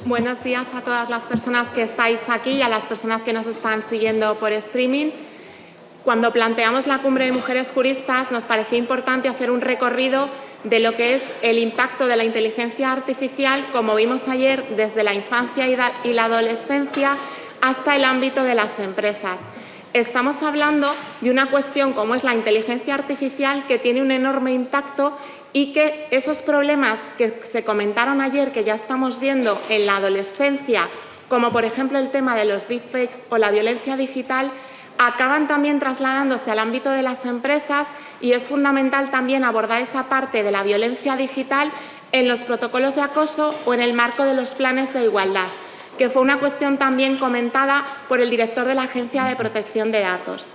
Buenos días a todas las personas que estáis aquí y a las personas que nos están siguiendo por streaming. Cuando planteamos la Cumbre de Mujeres Juristas, nos pareció importante hacer un recorrido de lo que es el impacto de la inteligencia artificial, como vimos ayer, desde la infancia y la adolescencia hasta el ámbito de las empresas. Estamos hablando de una cuestión como es la inteligencia artificial, que tiene un enorme impacto y que esos problemas que se comentaron ayer, que ya estamos viendo en la adolescencia, como por ejemplo el tema de los deepfakes o la violencia digital, acaban también trasladándose al ámbito de las empresas, y es fundamental también abordar esa parte de la violencia digital en los protocolos de acoso o en el marco de los planes de igualdad, que fue una cuestión también comentada por el director de la Agencia de Protección de Datos.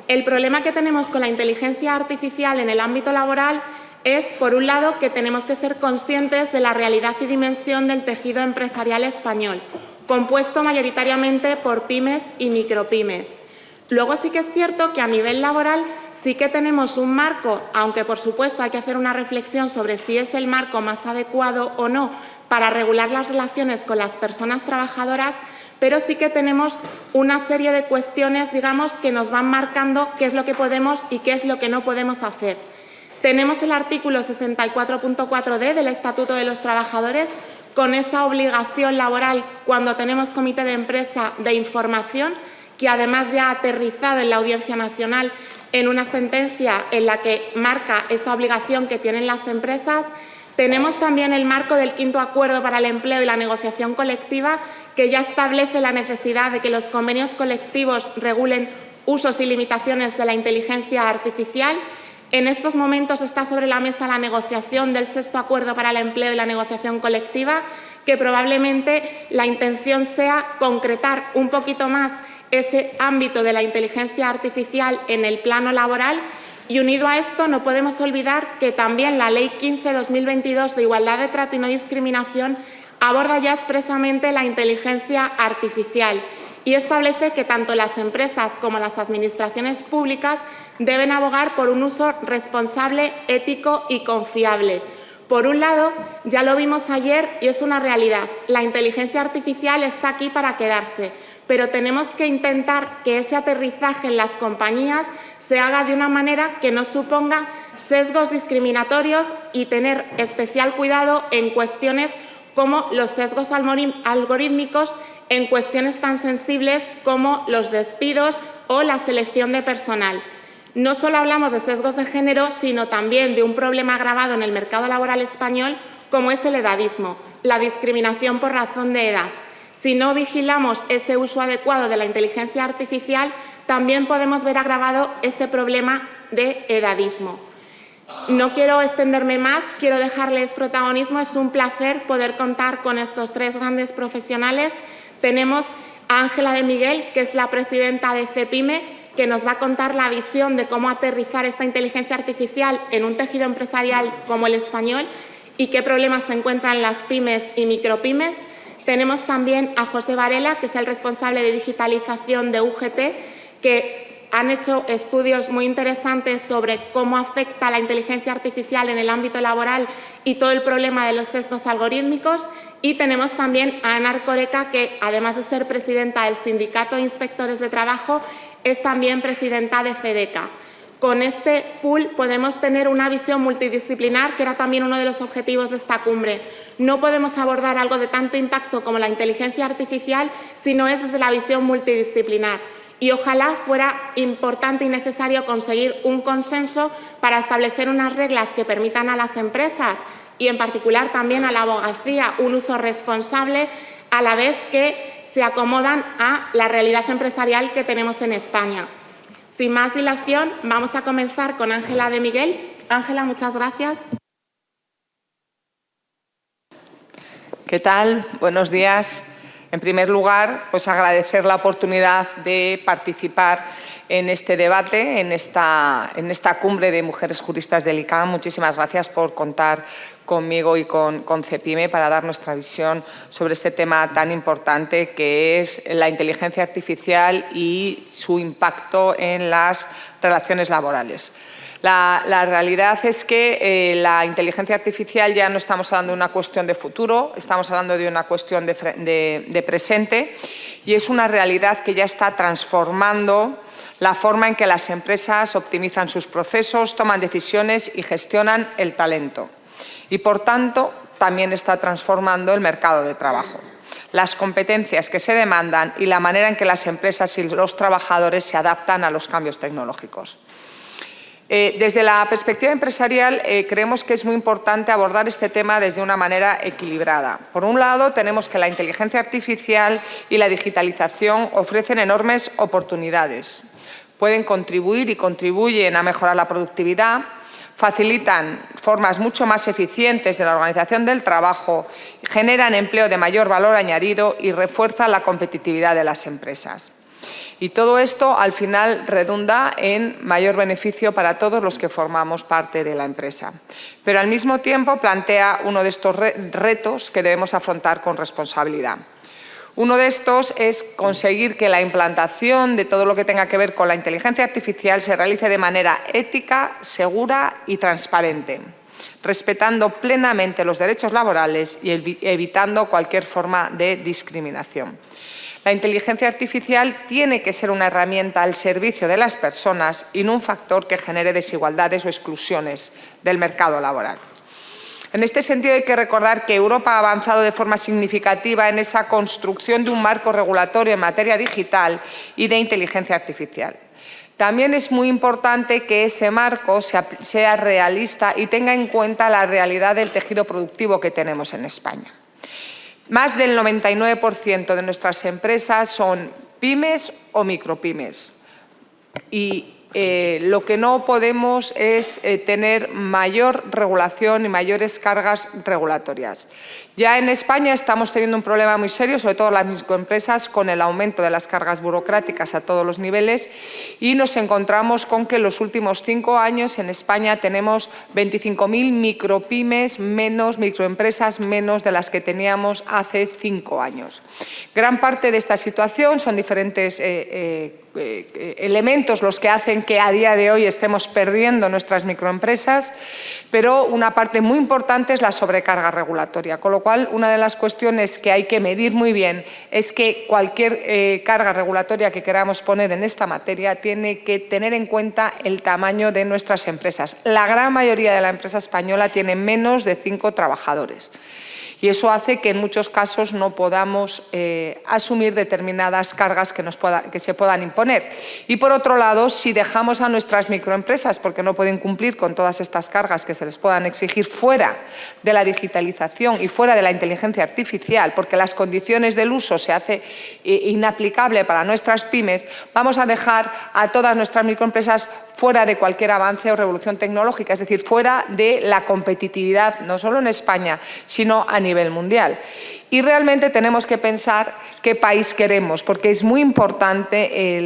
El problema que tenemos con la inteligencia artificial en el ámbito laboral es, por un lado, que tenemos que ser conscientes de la realidad y dimensión del tejido empresarial español, compuesto mayoritariamente por pymes y micropymes. Luego sí que es cierto que a nivel laboral sí que tenemos un marco, aunque por supuesto hay que hacer una reflexión sobre si es el marco más adecuado o no para regular las relaciones con las personas trabajadoras, pero sí que tenemos una serie de cuestiones, digamos, que nos van marcando qué es lo que podemos y qué es lo que no podemos hacer. Tenemos el artículo 64.4d del Estatuto de los Trabajadores, con esa obligación laboral cuando tenemos comité de empresa de información, que además ya ha aterrizado en la Audiencia Nacional en una sentencia en la que marca esa obligación que tienen las empresas. Tenemos también el marco del quinto Acuerdo para el Empleo y la Negociación Colectiva, que ya establece la necesidad de que los convenios colectivos regulen usos y limitaciones de la inteligencia artificial. En estos momentos está sobre la mesa la negociación del sexto Acuerdo para el Empleo y la Negociación Colectiva, que probablemente la intención sea concretar un poquito más ese ámbito de la inteligencia artificial en el plano laboral. Y unido a esto, no podemos olvidar que también la Ley 15/2022 de Igualdad de Trato y No Discriminación aborda ya expresamente la inteligencia artificial y establece que tanto las empresas como las administraciones públicas deben abogar por un uso responsable, ético y confiable. Por un lado, ya lo vimos ayer y es una realidad, la inteligencia artificial está aquí para quedarse, pero tenemos que intentar que ese aterrizaje en las compañías se haga de una manera que no suponga sesgos discriminatorios y tener especial cuidado en cuestiones como los sesgos algorítmicos, en cuestiones tan sensibles como los despidos o la selección de personal. No solo hablamos de sesgos de género, sino también de un problema agravado en el mercado laboral español, como es el edadismo, la discriminación por razón de edad. Si no vigilamos ese uso adecuado de la inteligencia artificial, también podemos ver agravado ese problema de edadismo. No quiero extenderme más, quiero dejarles protagonismo. Es un placer poder contar con estos tres grandes profesionales. Tenemos a Ángela de Miguel, que es la presidenta de CEPIME, que nos va a contar la visión de cómo aterrizar esta inteligencia artificial en un tejido empresarial como el español y qué problemas se encuentran las pymes y micropymes. Tenemos también a José Varela, que es el responsable de digitalización de UGT, que han hecho estudios muy interesantes sobre cómo afecta la inteligencia artificial en el ámbito laboral y todo el problema de los sesgos algorítmicos. Y tenemos también a Ana Erkoreka, que además de ser presidenta del Sindicato de Inspectores de Trabajo, es también presidenta de FEDECA. Con este pool podemos tener una visión multidisciplinar, que era también uno de los objetivos de esta cumbre. No podemos abordar algo de tanto impacto como la inteligencia artificial si no es desde la visión multidisciplinar. Y ojalá fuera importante y necesario conseguir un consenso para establecer unas reglas que permitan a las empresas y en particular también a la abogacía un uso responsable, a la vez que se acomodan a la realidad empresarial que tenemos en España. Sin más dilación, vamos a comenzar con Ángela de Miguel. Ángela, muchas gracias. ¿Qué tal? Buenos días. En primer lugar, pues agradecer la oportunidad de participar en este debate, en esta cumbre de mujeres juristas del ICAM. Muchísimas gracias por contar conmigo y con CEPIME para dar nuestra visión sobre este tema tan importante que es la inteligencia artificial y su impacto en las relaciones laborales. La realidad es que la inteligencia artificial ya no estamos hablando de una cuestión de futuro, estamos hablando de una cuestión de presente, y es una realidad que ya está transformando la forma en que las empresas optimizan sus procesos, toman decisiones y gestionan el talento. Y, por tanto, también está transformando el mercado de trabajo, las competencias que se demandan y la manera en que las empresas y los trabajadores se adaptan a los cambios tecnológicos. Desde la perspectiva empresarial, creemos que es muy importante abordar este tema desde una manera equilibrada. Por un lado, tenemos que la inteligencia artificial y la digitalización ofrecen enormes oportunidades. Pueden contribuir y contribuyen a mejorar la productividad, facilitan formas mucho más eficientes de la organización del trabajo, generan empleo de mayor valor añadido y refuerzan la competitividad de las empresas. Y todo esto, al final, redunda en mayor beneficio para todos los que formamos parte de la empresa. Pero, al mismo tiempo, plantea uno de estos retos que debemos afrontar con responsabilidad. Uno de estos es conseguir que la implantación de todo lo que tenga que ver con la inteligencia artificial se realice de manera ética, segura y transparente, respetando plenamente los derechos laborales y evitando cualquier forma de discriminación. La inteligencia artificial tiene que ser una herramienta al servicio de las personas y no un factor que genere desigualdades o exclusiones del mercado laboral. En este sentido, hay que recordar que Europa ha avanzado de forma significativa en esa construcción de un marco regulatorio en materia digital y de inteligencia artificial. También es muy importante que ese marco sea realista y tenga en cuenta la realidad del tejido productivo que tenemos en España. Más del 99% de nuestras empresas son pymes o micropymes. Y lo que no podemos es tener mayor regulación y mayores cargas regulatorias. Ya en España estamos teniendo un problema muy serio, sobre todo las microempresas, con el aumento de las cargas burocráticas a todos los niveles, y nos encontramos con que en los últimos 5 años en España tenemos 25.000 micropymes menos, microempresas menos de las que teníamos hace 5 años. Gran parte de esta situación son diferentes elementos los que hacen que a día de hoy estemos perdiendo nuestras microempresas, pero una parte muy importante es la sobrecarga regulatoria, con lo cual una de las cuestiones que hay que medir muy bien es que cualquier carga regulatoria que queramos poner en esta materia tiene que tener en cuenta el tamaño de nuestras empresas. La gran mayoría de la empresa española tiene menos de 5 trabajadores. Y eso hace que en muchos casos no podamos asumir determinadas cargas que se puedan imponer. Y, por otro lado, si dejamos a nuestras microempresas, porque no pueden cumplir con todas estas cargas que se les puedan exigir, fuera de la digitalización y fuera de la inteligencia artificial, porque las condiciones del uso se hace inaplicable para nuestras pymes, vamos a dejar a todas nuestras microempresas fuera de cualquier avance o revolución tecnológica, es decir, fuera de la competitividad, no solo en España, sino a nivel mundial. Y realmente tenemos que pensar qué país queremos, porque es muy importante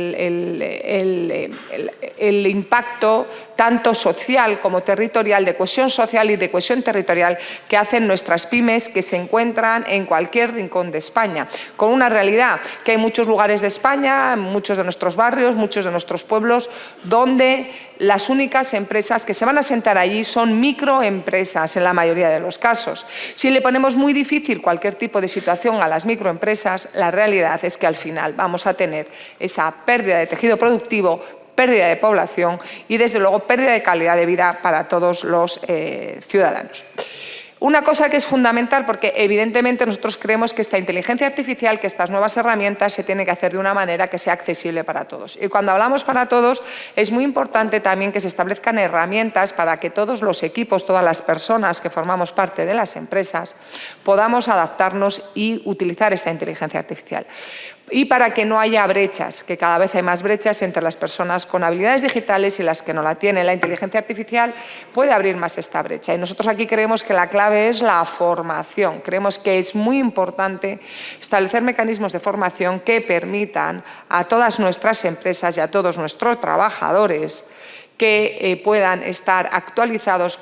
el impacto tanto social como territorial, de cohesión social y de cohesión territorial que hacen nuestras pymes que se encuentran en cualquier rincón de España, con una realidad que hay muchos lugares de España, muchos de nuestros barrios, muchos de nuestros pueblos, donde las únicas empresas que se van a sentar allí son microempresas en la mayoría de los casos. Si le ponemos muy difícil cualquier tipo de situación a las microempresas, la realidad es que al final vamos a tener esa pérdida de tejido productivo, pérdida de población y, desde luego, pérdida de calidad de vida para todos los ciudadanos. Una cosa que es fundamental, porque evidentemente nosotros creemos que esta inteligencia artificial, que estas nuevas herramientas se tienen que hacer de una manera que sea accesible para todos. Y cuando hablamos para todos, es muy importante también que se establezcan herramientas para que todos los equipos, todas las personas que formamos parte de las empresas, podamos adaptarnos y utilizar esta inteligencia artificial. Y para que no haya brechas, que cada vez hay más brechas entre las personas con habilidades digitales y las que no la tienen. La inteligencia artificial puede abrir más esta brecha. Y nosotros aquí creemos que la clave es la formación. Creemos que es muy importante establecer mecanismos de formación que permitan a todas nuestras empresas y a todos nuestros trabajadores que puedan estar actualizados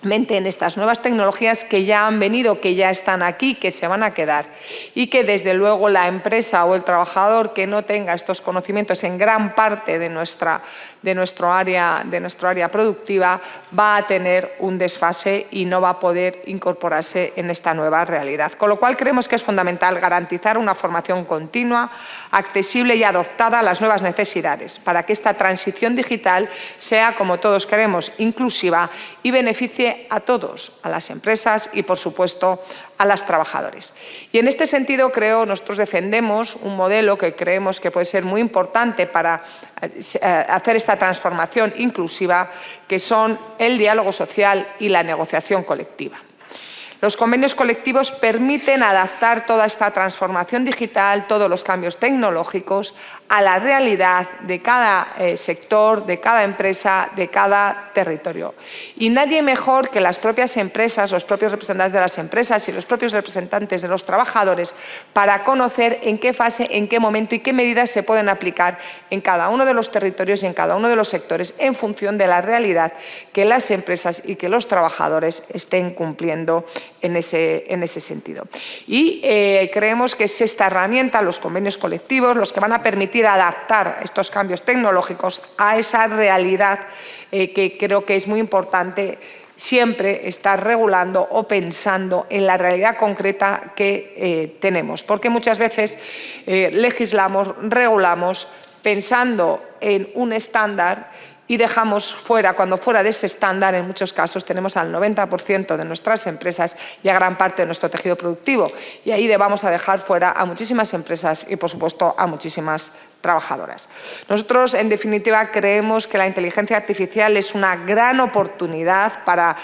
en estas nuevas tecnologías que ya han venido, que ya están aquí, que se van a quedar y que desde luego la empresa o el trabajador que no tenga estos conocimientos en gran parte de nuestro área productiva va a tener un desfase y no va a poder incorporarse en esta nueva realidad. Con lo cual creemos que es fundamental garantizar una formación continua, accesible y adaptada a las nuevas necesidades para que esta transición digital sea, como todos queremos, inclusiva y beneficie a todos, a las empresas y, por supuesto, a los trabajadores. Y en este sentido, nosotros defendemos un modelo que creemos que puede ser muy importante para hacer esta transformación inclusiva, que son el diálogo social y la negociación colectiva. Los convenios colectivos permiten adaptar toda esta transformación digital, todos los cambios tecnológicos, a la realidad de cada sector, de cada empresa, de cada territorio. Y nadie mejor que las propias empresas, los propios representantes de las empresas y los propios representantes de los trabajadores para conocer en qué fase, en qué momento y qué medidas se pueden aplicar en cada uno de los territorios y en cada uno de los sectores en función de la realidad que las empresas y que los trabajadores estén cumpliendo en ese sentido. Y creemos que es esta herramienta, los convenios colectivos, los que van a permitir adaptar estos cambios tecnológicos a esa realidad que creo que es muy importante siempre estar regulando o pensando en la realidad concreta que tenemos. Porque muchas veces legislamos, regulamos pensando en un estándar y dejamos fuera, cuando fuera de ese estándar, en muchos casos tenemos al 90% de nuestras empresas y a gran parte de nuestro tejido productivo. Y ahí vamos a dejar fuera a muchísimas empresas y, por supuesto, a muchísimas trabajadoras. Nosotros, en definitiva, creemos que la inteligencia artificial es una gran oportunidad para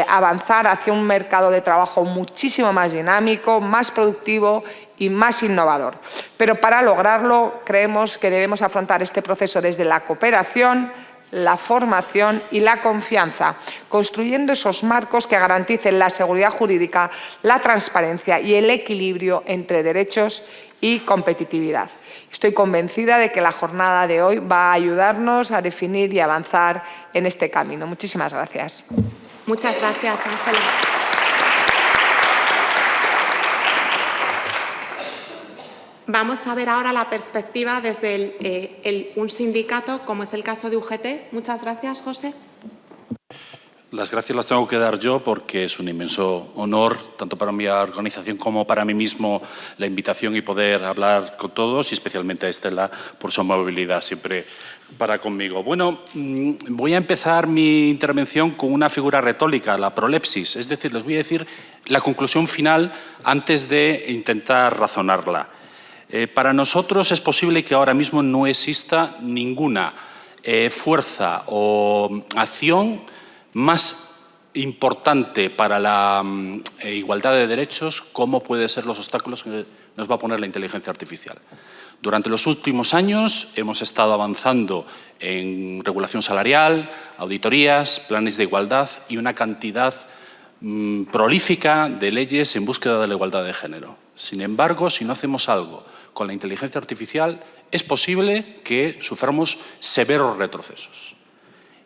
avanzar hacia un mercado de trabajo muchísimo más dinámico, más productivo y más innovador. Pero para lograrlo, creemos que debemos afrontar este proceso desde la cooperación, la formación y la confianza, construyendo esos marcos que garanticen la seguridad jurídica, la transparencia y el equilibrio entre derechos y competitividad. Estoy convencida de que la jornada de hoy va a ayudarnos a definir y avanzar en este camino. Muchísimas gracias. Muchas gracias, Ángela. Vamos a ver ahora la perspectiva desde un sindicato, como es el caso de UGT. Muchas gracias, José. Las gracias las tengo que dar yo porque es un inmenso honor, tanto para mi organización como para mí mismo, la invitación y poder hablar con todos, y especialmente a Estela por su amabilidad siempre para conmigo. Bueno, voy a empezar mi intervención con una figura retórica, la prolepsis, es decir, les voy a decir la conclusión final antes de intentar razonarla. Para nosotros es posible que ahora mismo no exista ninguna fuerza o acción más importante para la igualdad de derechos como pueden ser los obstáculos que nos va a poner la inteligencia artificial. Durante los últimos años hemos estado avanzando en regulación salarial, auditorías, planes de igualdad y una cantidad prolífica de leyes en búsqueda de la igualdad de género. Sin embargo, si no hacemos algo con la inteligencia artificial, es posible que suframos severos retrocesos.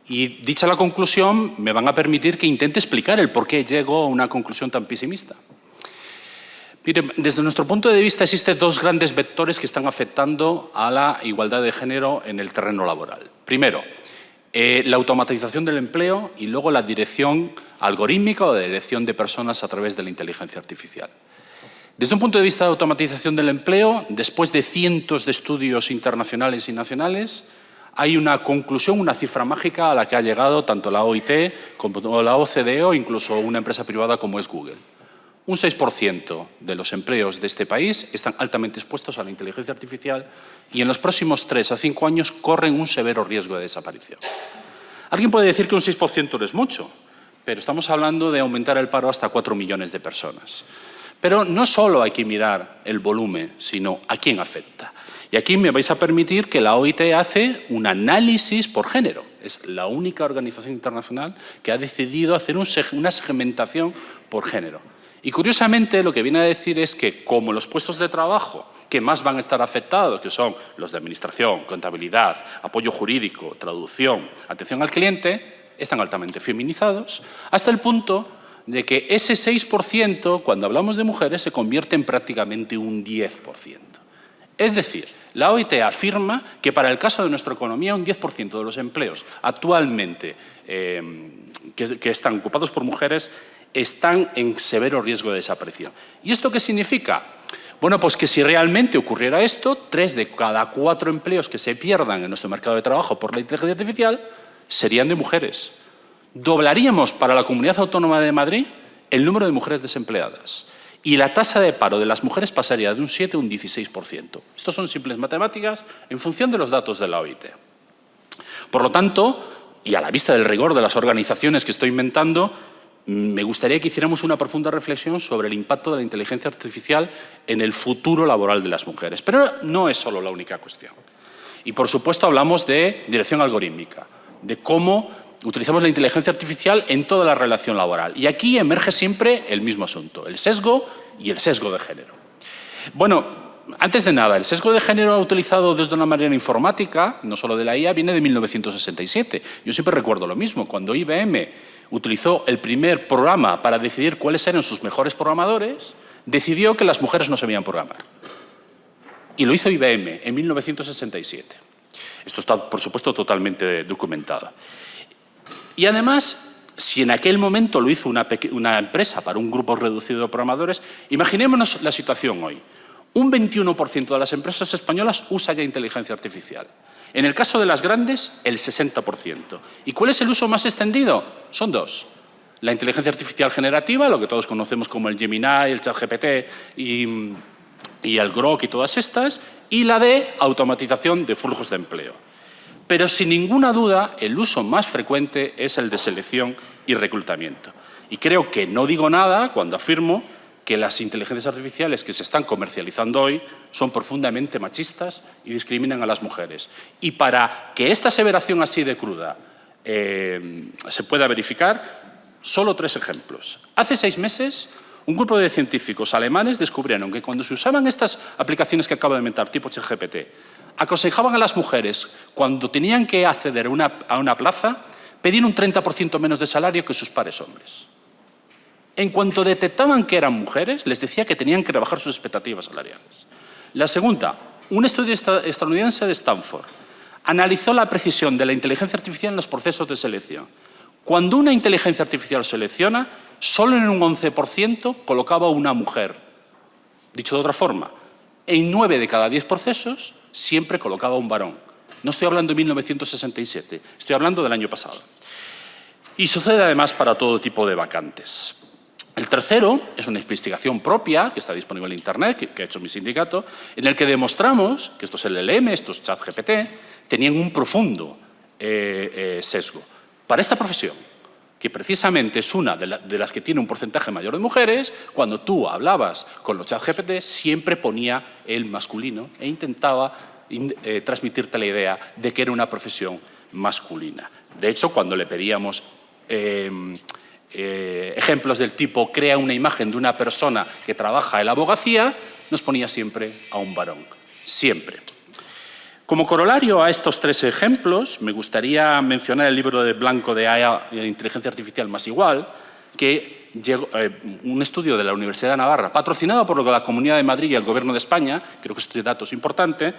Y dicha la conclusión, me van a permitir que intente explicar el por qué llego a una conclusión tan pesimista. Miren, desde nuestro punto de vista existen dos grandes vectores que están afectando a la igualdad de género en el terreno laboral. Primero, la automatización del empleo y luego la dirección algorítmica o la dirección de personas a través de la inteligencia artificial. Desde un punto de vista de automatización del empleo, después de cientos de estudios internacionales y nacionales, hay una conclusión, una cifra mágica a la que ha llegado tanto la OIT como la OCDE o incluso una empresa privada como es Google. Un 6% de los empleos de este país están altamente expuestos a la inteligencia artificial y en los próximos 3 a 5 años corren un severo riesgo de desaparición. Alguien puede decir que un 6% no es mucho, pero estamos hablando de aumentar el paro hasta 4 millones de personas. Pero no solo hay que mirar el volumen, sino a quién afecta. Y aquí me vais a permitir que la OIT hace un análisis por género. Es la única organización internacional que ha decidido hacer una segmentación por género. Y curiosamente lo que viene a decir es que como los puestos de trabajo que más van a estar afectados, que son los de administración, contabilidad, apoyo jurídico, traducción, atención al cliente, están altamente feminizados, hasta el punto de que ese 6%, cuando hablamos de mujeres, se convierte en prácticamente un 10%. Es decir, la OIT afirma que para el caso de nuestra economía un 10% de los empleos actualmente que están ocupados por mujeres están en severo riesgo de desaparición. ¿Y esto qué significa? Bueno, pues que si realmente ocurriera esto, 3 de cada 4 empleos que se pierdan en nuestro mercado de trabajo por la inteligencia artificial serían de mujeres. Doblaríamos para la Comunidad Autónoma de Madrid el número de mujeres desempleadas y la tasa de paro de las mujeres pasaría de un 7 a un 16%. Estos son simples matemáticas en función de los datos de la OIT. Por lo tanto, y a la vista del rigor de las organizaciones que estoy inventando, me gustaría que hiciéramos una profunda reflexión sobre el impacto de la inteligencia artificial en el futuro laboral de las mujeres. Pero no es solo la única cuestión. Y, por supuesto, hablamos de dirección algorítmica, de cómo utilizamos la inteligencia artificial en toda la relación laboral. Y aquí emerge siempre el mismo asunto, el sesgo y el sesgo de género. Bueno, antes de nada, el sesgo de género utilizado desde una manera informática, no solo de la IA, viene de 1967. Yo siempre recuerdo lo mismo. Cuando IBM utilizó el primer programa para decidir cuáles eran sus mejores programadores, decidió que las mujeres no sabían programar. Y lo hizo IBM en 1967. Esto está, por supuesto, totalmente documentado. Y además, si en aquel momento lo hizo una empresa para un grupo reducido de programadores, imaginémonos la situación hoy. Un 21% de las empresas españolas usa ya inteligencia artificial. En el caso de las grandes, el 60%. ¿Y cuál es el uso más extendido? Son 2. La inteligencia artificial generativa, lo que todos conocemos como el Gemini, el ChatGPT y el Grok y todas estas, y la de automatización de flujos de empleo. Pero sin ninguna duda, el uso más frecuente es el de selección y reclutamiento. Y creo que no digo nada cuando afirmo que las inteligencias artificiales que se están comercializando hoy son profundamente machistas y discriminan a las mujeres. Y para que esta aseveración así de cruda se pueda verificar, solo 3 ejemplos. Hace 6 meses, un grupo de científicos alemanes descubrieron que cuando se usaban estas aplicaciones que acabo de inventar, tipo ChatGPT, aconsejaban a las mujeres, cuando tenían que acceder a una plaza, pedir un 30% menos de salario que sus pares hombres. En cuanto detectaban que eran mujeres, les decía que tenían que rebajar sus expectativas salariales. La segunda, un estudio estadounidense de Stanford analizó la precisión de la inteligencia artificial en los procesos de selección. Cuando una inteligencia artificial selecciona, solo en un 11% colocaba a una mujer. Dicho de otra forma, en 9 de cada 10 procesos siempre colocaba a un varón. No estoy hablando de 1967, estoy hablando del año pasado. Y sucede además para todo tipo de vacantes. El tercero es una investigación propia, que está disponible en Internet, que ha hecho mi sindicato, en el que demostramos que estos LLM, estos ChatGPT, tenían un profundo sesgo. Para esta profesión, que precisamente es una de las que tiene un porcentaje mayor de mujeres, cuando tú hablabas con los ChatGPT, siempre ponía el masculino e intentaba transmitirte la idea de que era una profesión masculina. De hecho, cuando le pedíamos ejemplos del tipo crea una imagen de una persona que trabaja en la abogacía, nos ponía siempre a un varón. Siempre. Como corolario a estos 3 ejemplos, me gustaría mencionar el libro de Blanco de Inteligencia Artificial más igual, que llegó, un estudio de la Universidad de Navarra, patrocinado por la Comunidad de Madrid y el Gobierno de España, creo que este dato es importante,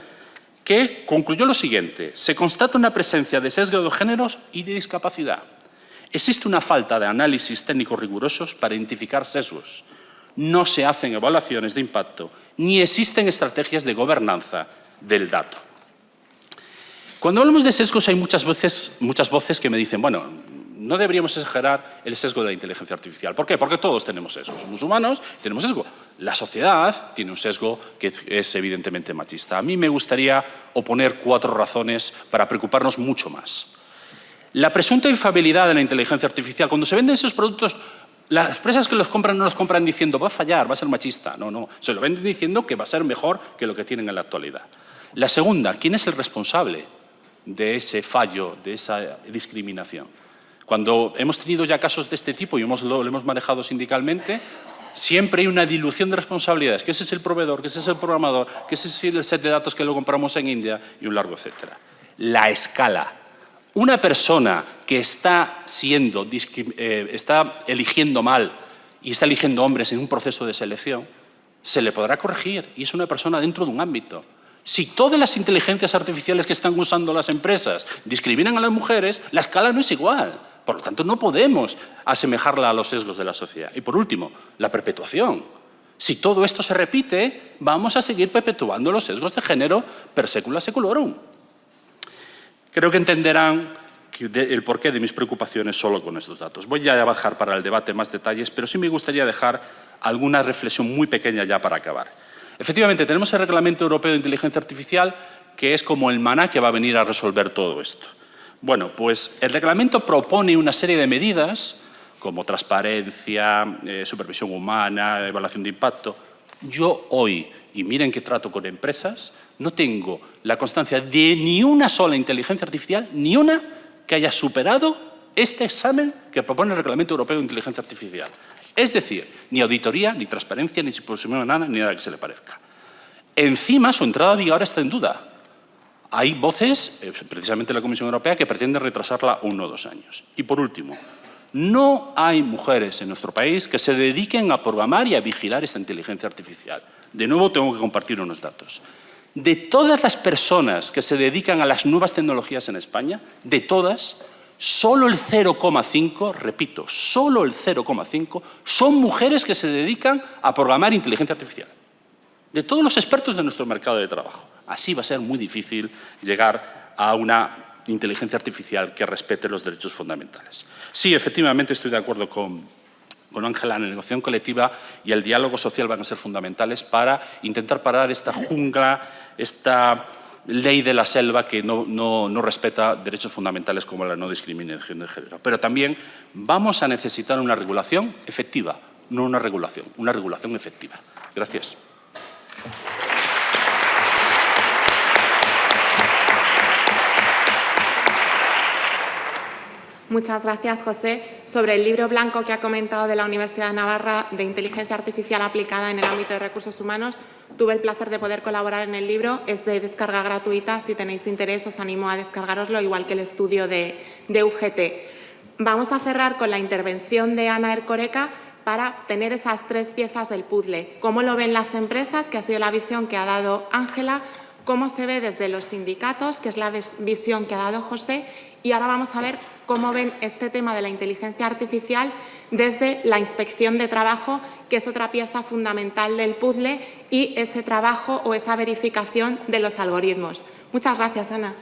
que concluyó lo siguiente: se constata una presencia de sesgo de géneros y de discapacidad. Existe una falta de análisis técnicos rigurosos para identificar sesgos. No se hacen evaluaciones de impacto, ni existen estrategias de gobernanza del dato. Cuando hablamos de sesgos hay muchas voces que me dicen, bueno, no deberíamos exagerar el sesgo de la inteligencia artificial. ¿Por qué? Porque todos tenemos sesgo. Somos humanos y tenemos sesgo. La sociedad tiene un sesgo que es evidentemente machista. A mí me gustaría oponer 4 razones para preocuparnos mucho más. La presunta infalibilidad de la inteligencia artificial. Cuando se venden esos productos, las empresas que los compran no los compran diciendo va a fallar, va a ser machista. No, no. Se lo venden diciendo que va a ser mejor que lo que tienen en la actualidad. La segunda, ¿quién es el responsable de ese fallo, de esa discriminación? Cuando hemos tenido ya casos de este tipo y lo hemos manejado sindicalmente, siempre hay una dilución de responsabilidades, que ese es el proveedor, que ese es el programador, que ese es el set de datos que lo compramos en India y un largo etcétera. La escala. Una persona que está eligiendo mal y está eligiendo hombres en un proceso de selección, se le podrá corregir y es una persona dentro de un ámbito. Si todas las inteligencias artificiales que están usando las empresas discriminan a las mujeres, la escala no es igual. Por lo tanto, no podemos asemejarla a los sesgos de la sociedad. Y por último, la perpetuación. Si todo esto se repite, vamos a seguir perpetuando los sesgos de género per secula seculorum. Creo que entenderán el porqué de mis preocupaciones solo con estos datos. Voy ya a bajar para el debate más detalles, pero sí me gustaría dejar alguna reflexión muy pequeña ya para acabar. Efectivamente, tenemos el Reglamento Europeo de Inteligencia Artificial, que es como el maná que va a venir a resolver todo esto. Bueno, pues el reglamento propone una serie de medidas, como transparencia, supervisión humana, evaluación de impacto. Yo hoy, y miren que trato con empresas, no tengo la constancia de ni una sola inteligencia artificial, ni una que haya superado este examen que propone el Reglamento Europeo de Inteligencia Artificial. Es decir, ni auditoría, ni transparencia, ni supervisión humana, ni nada que se le parezca. Encima, su entrada a vigor está en duda. Hay voces, precisamente la Comisión Europea, que pretende retrasarla 1 o 2 años. Y por último, no hay mujeres en nuestro país que se dediquen a programar y a vigilar esta inteligencia artificial. De nuevo, tengo que compartir unos datos. De todas las personas que se dedican a las nuevas tecnologías en España, de todas, solo el 0,5, repito, solo el 0,5 son mujeres que se dedican a programar inteligencia artificial. De todos los expertos de nuestro mercado de trabajo. Así va a ser muy difícil llegar a una inteligencia artificial que respete los derechos fundamentales. Sí, efectivamente estoy de acuerdo con Ángela, la negociación colectiva y el diálogo social van a ser fundamentales para intentar parar esta jungla, esta ley de la selva que no respeta derechos fundamentales como la no discriminación de género. Pero también vamos a necesitar una regulación efectiva, no una regulación efectiva. Gracias. Muchas gracias, José. Sobre el libro blanco que ha comentado de la Universidad de Navarra de Inteligencia Artificial aplicada en el ámbito de recursos humanos, tuve el placer de poder colaborar en el libro. Es de descarga gratuita. Si tenéis interés, os animo a descargaroslo, igual que el estudio de UGT. Vamos a cerrar con la intervención de Ana Erkoreka para tener esas 3 piezas del puzzle. ¿Cómo lo ven las empresas?, que ha sido la visión que ha dado Ángela. ¿Cómo se ve desde los sindicatos?, que es la visión que ha dado José. Y ahora vamos a ver cómo ven este tema de la inteligencia artificial desde la inspección de trabajo, que es otra pieza fundamental del puzzle, y ese trabajo o esa verificación de los algoritmos. Muchas gracias, Ana.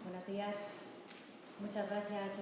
Buenos días. Muchas gracias.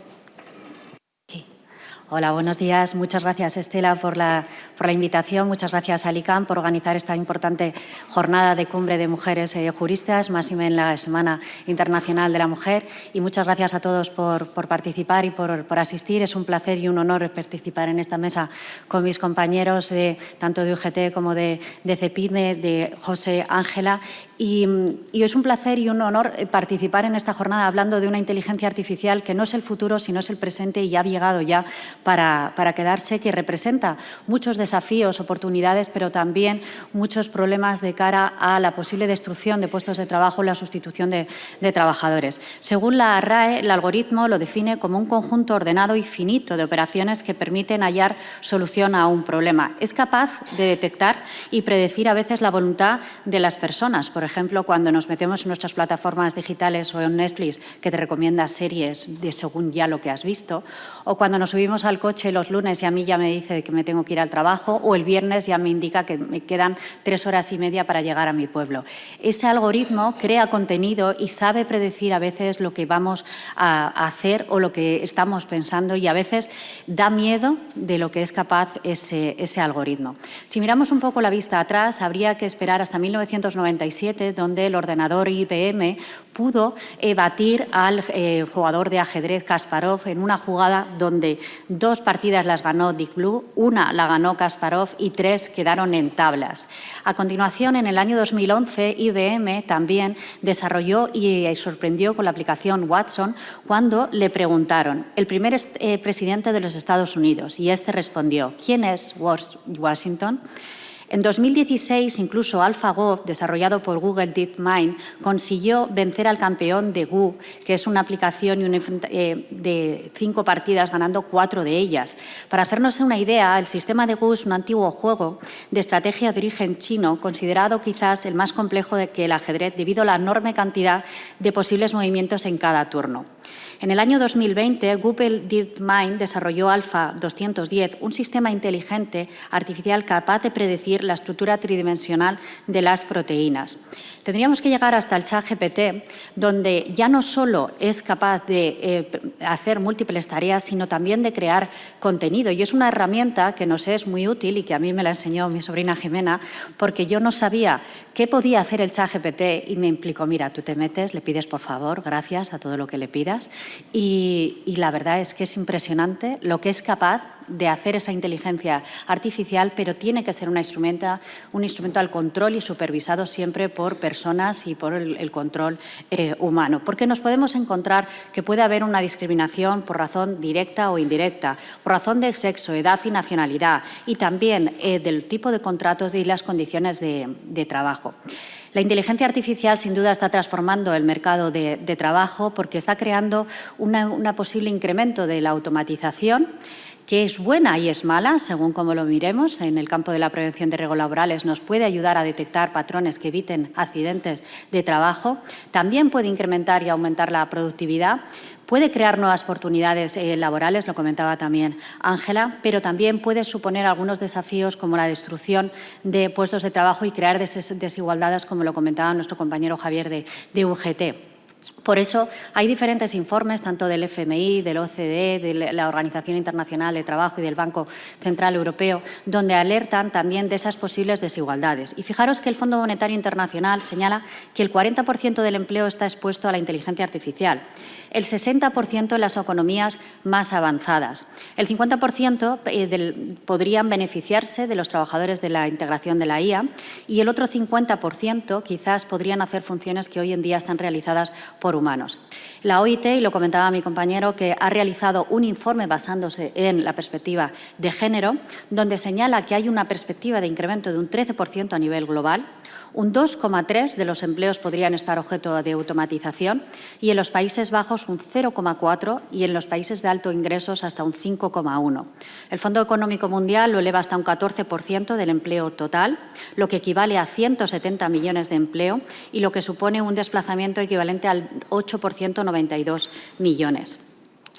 Hola, buenos días. Muchas gracias, Estela, por la invitación. Muchas gracias a LICAM por organizar esta importante jornada de cumbre de mujeres juristas, máxime en la Semana Internacional de la Mujer. Y muchas gracias a todos por participar y por asistir. Es un placer y un honor participar en esta mesa con mis compañeros, tanto de UGT como de CEPIME, de José, Ángela. Y es un placer y un honor participar en esta jornada hablando de una inteligencia artificial que no es el futuro, sino es el presente y ha llegado ya para quedarse, que representa muchos desafíos, oportunidades, pero también muchos problemas de cara a la posible destrucción de puestos de trabajo y la sustitución de trabajadores. Según la RAE, el algoritmo lo define como un conjunto ordenado y finito de operaciones que permiten hallar solución a un problema. Es capaz de detectar y predecir a veces la voluntad de las personas. Por ejemplo, cuando nos metemos en nuestras plataformas digitales o en Netflix, que te recomienda series según ya lo que has visto, o cuando nos subimos al coche los lunes y a mí ya me dice que me tengo que ir al trabajo, o el viernes ya me indica que me quedan 3 horas y media para llegar a mi pueblo. Ese algoritmo crea contenido y sabe predecir a veces lo que vamos a hacer o lo que estamos pensando, y a veces da miedo de lo que es capaz ese algoritmo. Si miramos un poco la vista atrás, habría que esperar hasta 1997, donde el ordenador IBM pudo batir al jugador de ajedrez Kasparov en una jugada donde 2 partidas las ganó Deep Blue, 1 la ganó Kasparov y 3 quedaron en tablas. A continuación, en el año 2011, IBM también desarrolló y sorprendió con la aplicación Watson cuando le preguntaron el primer presidente de los Estados Unidos, y este respondió: ¿quién es Washington? En 2016, incluso AlphaGo, desarrollado por Google DeepMind, consiguió vencer al campeón de Go, que es una aplicación de 5 partidas, ganando 4 de ellas. Para hacernos una idea, el sistema de Go es un antiguo juego de estrategia de origen chino, considerado quizás el más complejo que el ajedrez debido a la enorme cantidad de posibles movimientos en cada turno. En el año 2020, Google DeepMind desarrolló Alpha 210, un sistema inteligente artificial capaz de predecir la estructura tridimensional de las proteínas. Tendríamos que llegar hasta el ChatGPT, donde ya no solo es capaz de hacer múltiples tareas, sino también de crear contenido. Y es una herramienta que nos es muy útil y que a mí me la enseñó mi sobrina Jimena, porque yo no sabía qué podía hacer el ChatGPT y me implicó, mira, tú te metes, le pides por favor, gracias a todo lo que le pidas. Y la verdad es que es impresionante lo que es capaz de hacer esa inteligencia artificial, pero tiene que ser un instrumento al control y supervisado siempre por personas y por el control humano. Porque nos podemos encontrar que puede haber una discriminación por razón directa o indirecta, por razón de sexo, edad y nacionalidad, y también del tipo de contratos y las condiciones de trabajo. La inteligencia artificial, sin duda, está transformando el mercado de trabajo porque está creando un posible incremento de la automatización, que es buena y es mala, según como lo miremos. En el campo de la prevención de riesgos laborales nos puede ayudar a detectar patrones que eviten accidentes de trabajo. También puede incrementar y aumentar la productividad. Puede crear nuevas oportunidades laborales, lo comentaba también Ángela, pero también puede suponer algunos desafíos como la destrucción de puestos de trabajo y crear desigualdades, como lo comentaba nuestro compañero Javier de UGT. Por eso hay diferentes informes, tanto del FMI, del OCDE, de la Organización Internacional de Trabajo y del Banco Central Europeo, donde alertan también de esas posibles desigualdades. Y fijaros que el Fondo Monetario Internacional señala que el 40% del empleo está expuesto a la inteligencia artificial, el 60% en las economías más avanzadas. El 50% podrían beneficiarse de los trabajadores de la integración de la IA y el otro 50% quizás podrían hacer funciones que hoy en día están realizadas por humanos. La OIT, y lo comentaba mi compañero, que ha realizado un informe basándose en la perspectiva de género, donde señala que hay una perspectiva de incremento de un 13% a nivel global, un 2,3% de los empleos podrían estar objeto de automatización y en los Países Bajos un 0,4% y en los países de alto ingresos hasta un 5,1%. El Fondo Económico Mundial lo eleva hasta un 14% del empleo total, lo que equivale a 170 millones de empleo y lo que supone un desplazamiento equivalente al 8%, 92 millones.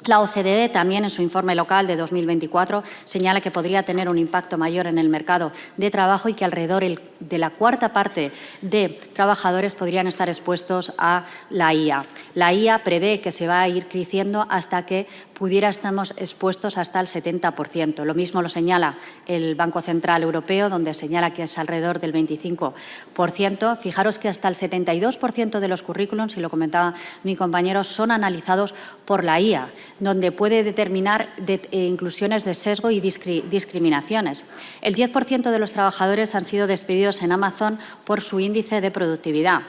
La OCDE también en su informe local de 2024 señala que podría tener un impacto mayor en el mercado de trabajo y que alrededor de la cuarta parte de trabajadores podrían estar expuestos a la IA. La IA prevé que se va a ir creciendo hasta que estamos expuestos hasta el 70%. Lo mismo lo señala el Banco Central Europeo, donde señala que es alrededor del 25%. Fijaros que hasta el 72% de los currículums, y lo comentaba mi compañero, son analizados por la IA, donde puede determinar inclusiones de sesgo y discriminaciones. El 10% de los trabajadores han sido despedidos en Amazon por su índice de productividad.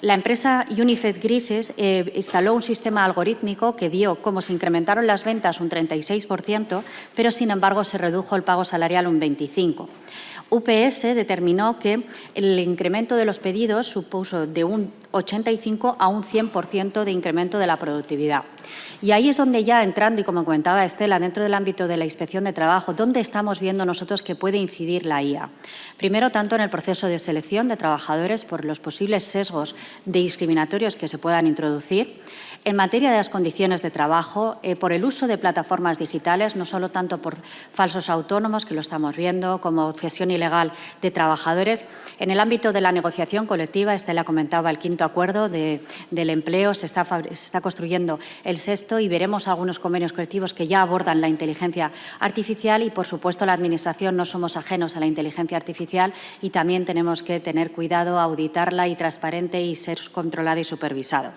La empresa Unified Grises instaló un sistema algorítmico que vio cómo se incrementaron las ventas un 36%, pero sin embargo se redujo el pago salarial un 25%. UPS determinó que el incremento de los pedidos supuso de un 85 a un 100% de incremento de la productividad. Y ahí es donde ya entrando, y como comentaba Estela, dentro del ámbito de la inspección de trabajo, ¿dónde estamos viendo nosotros que puede incidir la IA? Primero, tanto en el proceso de selección de trabajadores por los posibles sesgos discriminatorios que se puedan introducir, en materia de las condiciones de trabajo, por el uso de plataformas digitales, no solo tanto por falsos autónomos, que lo estamos viendo, como cesión ilegal de trabajadores. En el ámbito de la negociación colectiva, Estela comentaba el quinto acuerdo del empleo, se está construyendo el sexto y veremos algunos convenios colectivos que ya abordan la inteligencia artificial y, por supuesto, la Administración no somos ajenos a la inteligencia artificial y también tenemos que tener cuidado, auditarla y transparente y ser controlada y supervisada.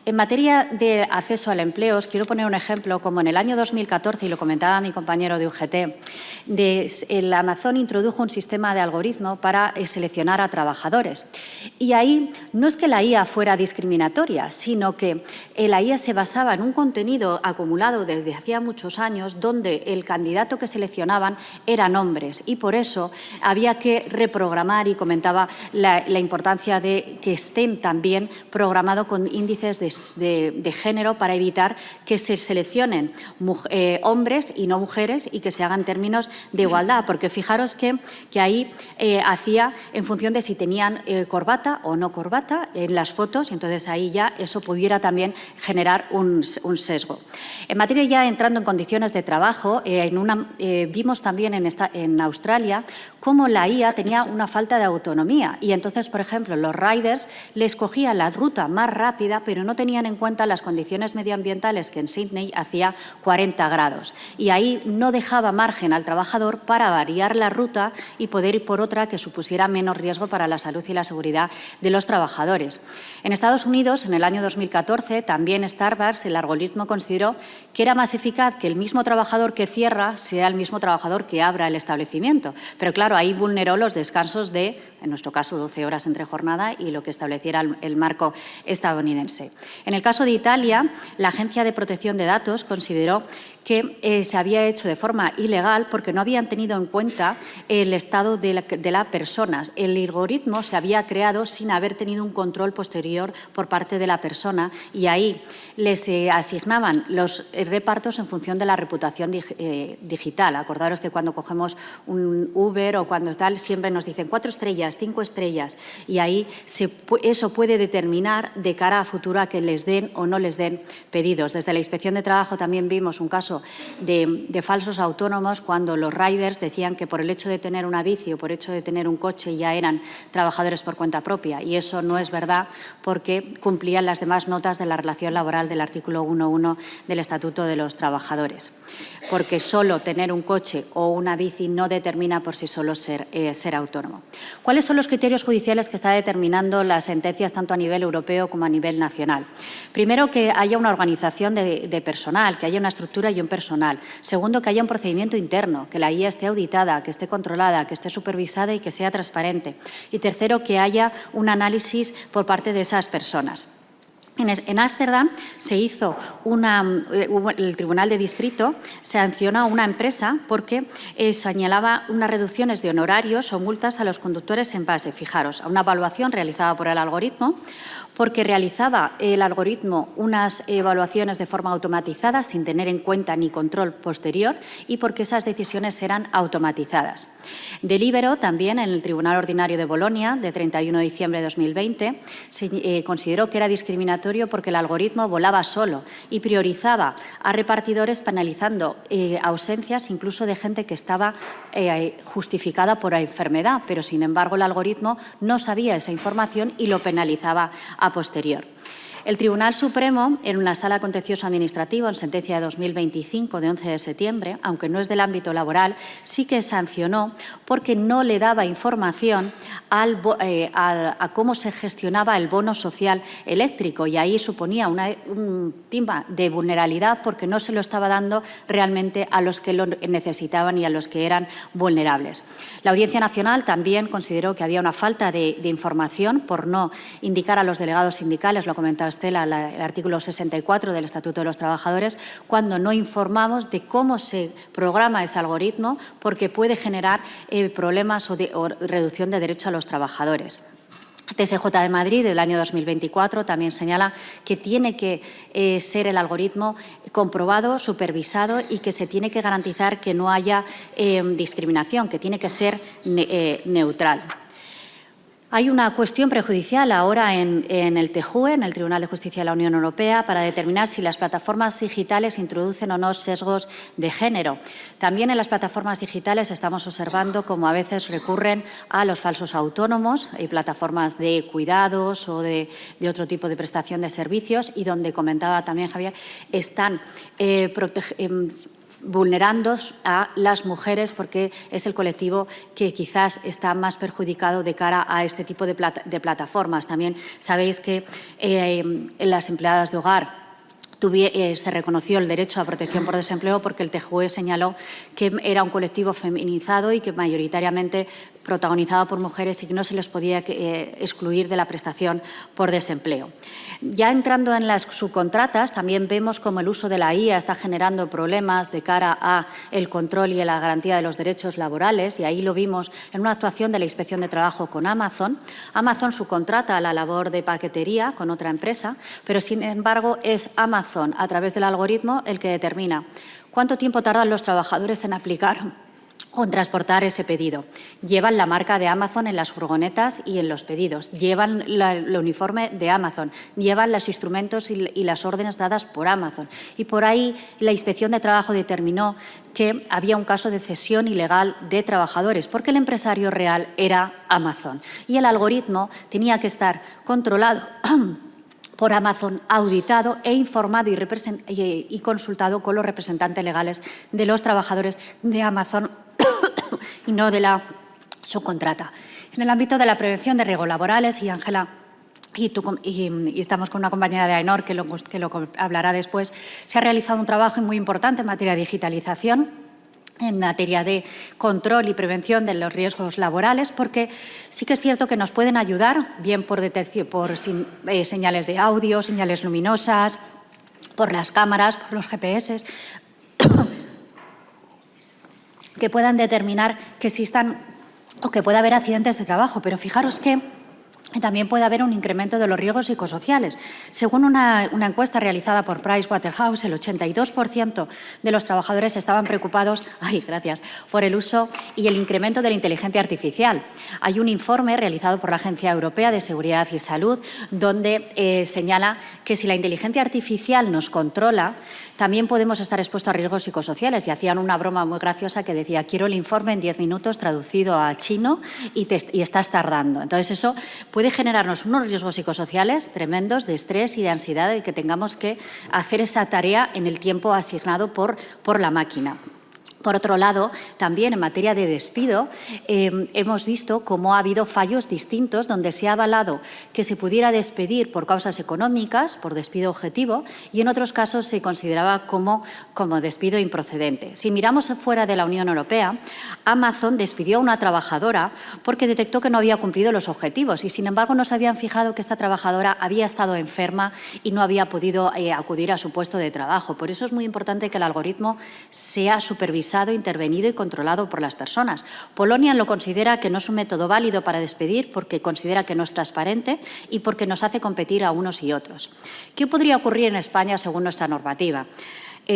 En materia de acceso al empleo, os quiero poner un ejemplo, como en el año 2014, y lo comentaba mi compañero de UGT, el Amazon introdujo un sistema de algoritmo para seleccionar a trabajadores. Y ahí no es que la IA fuera discriminatoria, sino que la IA se basaba en un contenido acumulado desde hacía muchos años donde el candidato que seleccionaban eran hombres y por eso había que reprogramar, y comentaba la importancia de que estén también programados con índices de género para evitar que se seleccionen hombres y no mujeres y que se hagan términos de igualdad, porque fijaros que ahí hacía en función de si tenían corbata o no corbata en las fotos, y entonces ahí ya eso pudiera también generar un sesgo. En materia, ya entrando en condiciones de trabajo, vimos también en Australia cómo la IA tenía una falta de autonomía y entonces, por ejemplo, los riders les cogían la ruta más rápida, pero no tenían en cuenta las condiciones medioambientales, que en Sydney hacía 40 grados. Y ahí no dejaba margen al trabajador para variar la ruta y poder ir por otra que supusiera menos riesgo para la salud y la seguridad de los trabajadores. En Estados Unidos, en el año 2014, también Starbucks, el algoritmo consideró que era más eficaz que el mismo trabajador que cierra sea el mismo trabajador que abra el establecimiento. Pero claro, ahí vulneró los descansos de, en nuestro caso, 12 horas entre jornada y lo que estableciera el marco estadounidense. En el caso de Italia, la Agencia de Protección de Datos consideró que se había hecho de forma ilegal porque no habían tenido en cuenta el estado de la persona. El algoritmo se había creado sin haber tenido un control posterior por parte de la persona y ahí les asignaban los repartos en función de la reputación digital. Acordaros que cuando cogemos un Uber o cuando tal, siempre nos dicen 4 estrellas, 5 estrellas y ahí eso puede determinar de cara a futuro a que les den o no les den pedidos. Desde la Inspección de Trabajo también vimos un caso de falsos autónomos cuando los riders decían que por el hecho de tener una bici o por el hecho de tener un coche ya eran trabajadores por cuenta propia y eso no es verdad porque cumplían las demás notas de la relación laboral del artículo 1.1 del Estatuto de los Trabajadores. Porque solo tener un coche o una bici no determina por sí solo ser autónomo. ¿Cuáles son los criterios judiciales que está determinando las sentencias tanto a nivel europeo como a nivel nacional? Primero, que haya una organización de personal, que haya una estructura y un personal. Segundo, que haya un procedimiento interno, que la IA esté auditada, que esté controlada, que esté supervisada y que sea transparente. Y tercero, que haya un análisis por parte de esas personas. En Ámsterdam se hizo el Tribunal de Distrito sancionó a una empresa porque señalaba unas reducciones de honorarios o multas a los conductores en base, fijaros, a una evaluación realizada por el algoritmo, porque realizaba el algoritmo unas evaluaciones de forma automatizada sin tener en cuenta ni control posterior y porque esas decisiones eran automatizadas. Delibero también en el Tribunal Ordinario de Bolonia, de 31 de diciembre de 2020, consideró que era discriminatorio porque el algoritmo volaba solo y priorizaba a repartidores penalizando ausencias incluso de gente que estaba justificada por enfermedad, pero sin embargo el algoritmo no sabía esa información y lo penalizaba a posterior. El Tribunal Supremo, en una sala contencioso administrativo, en sentencia de 2025, de 11 de septiembre, aunque no es del ámbito laboral, sí que sancionó porque no le daba información a cómo se gestionaba el bono social eléctrico y ahí suponía un tema de vulnerabilidad porque no se lo estaba dando realmente a los que lo necesitaban y a los que eran vulnerables. La Audiencia Nacional también consideró que había una falta de información por no indicar a los delegados sindicales, lo comentaba Estela, el artículo 64 del Estatuto de los Trabajadores, cuando no informamos de cómo se programa ese algoritmo porque puede generar problemas o reducción de derecho a los trabajadores. TSJ de Madrid, del año 2024, también señala que tiene que ser el algoritmo comprobado, supervisado y que se tiene que garantizar que no haya discriminación, que tiene que ser neutral. Hay una cuestión prejudicial ahora en el TJUE, en el Tribunal de Justicia de la Unión Europea, para determinar si las plataformas digitales introducen o no sesgos de género. También en las plataformas digitales estamos observando cómo a veces recurren a los falsos autónomos y plataformas de cuidados o de otro tipo de prestación de servicios y donde, comentaba también Javier, están vulnerando a las mujeres porque es el colectivo que quizás está más perjudicado de cara a este tipo de plataformas. También sabéis que las empleadas de hogar se reconoció el derecho a protección por desempleo porque el TJUE señaló que era un colectivo feminizado y que mayoritariamente protagonizado por mujeres y que no se les podía excluir de la prestación por desempleo. Ya entrando en las subcontratas, también vemos cómo el uso de la IA está generando problemas de cara a el control y a la garantía de los derechos laborales, y ahí lo vimos en una actuación de la Inspección de Trabajo con Amazon. Amazon subcontrata la labor de paquetería con otra empresa, pero sin embargo es Amazon, a través del algoritmo, el que determina cuánto tiempo tardan los trabajadores en aplicar o en transportar ese pedido. Llevan la marca de Amazon en las furgonetas y en los pedidos, llevan el uniforme de Amazon, llevan los instrumentos y las órdenes dadas por Amazon. Y por ahí la Inspección de Trabajo determinó que había un caso de cesión ilegal de trabajadores, porque el empresario real era Amazon y el algoritmo tenía que estar controlado por Amazon, auditado e informado y consultado con los representantes legales de los trabajadores de Amazon y no de la subcontrata. En el ámbito de la prevención de riesgos laborales, y Ángela y estamos con una compañera de AENOR que lo hablará después, se ha realizado un trabajo muy importante en materia de digitalización, en materia de control y prevención de los riesgos laborales, porque sí que es cierto que nos pueden ayudar, bien por señales de audio, señales luminosas, por las cámaras, por los GPS, que puedan determinar que existan o que pueda haber accidentes de trabajo. Pero fijaros que también puede haber un incremento de los riesgos psicosociales. Según una encuesta realizada por Pricewaterhouse, el 82% de los trabajadores estaban preocupados por el uso y el incremento de la inteligencia artificial. Hay un informe realizado por la Agencia Europea de Seguridad y Salud donde señala que si la inteligencia artificial nos controla, también podemos estar expuestos a riesgos psicosociales. Y hacían una broma muy graciosa que decía: quiero el informe en 10 minutos traducido a chino y estás tardando. Entonces, eso puede generarnos unos riesgos psicosociales tremendos de estrés y de ansiedad de que tengamos que hacer esa tarea en el tiempo asignado por la máquina. Por otro lado, también en materia de despido, hemos visto cómo ha habido fallos distintos donde se ha avalado que se pudiera despedir por causas económicas, por despido objetivo, y en otros casos se consideraba como despido improcedente. Si miramos fuera de la Unión Europea, Amazon despidió a una trabajadora porque detectó que no había cumplido los objetivos y, sin embargo, no se habían fijado que esta trabajadora había estado enferma y no había podido acudir a su puesto de trabajo. Por eso es muy importante que el algoritmo sea supervisado, intervenido y controlado por las personas. Polonia lo considera que no es un método válido para despedir porque considera que no es transparente y porque nos hace competir a unos y otros. ¿Qué podría ocurrir en España según nuestra normativa?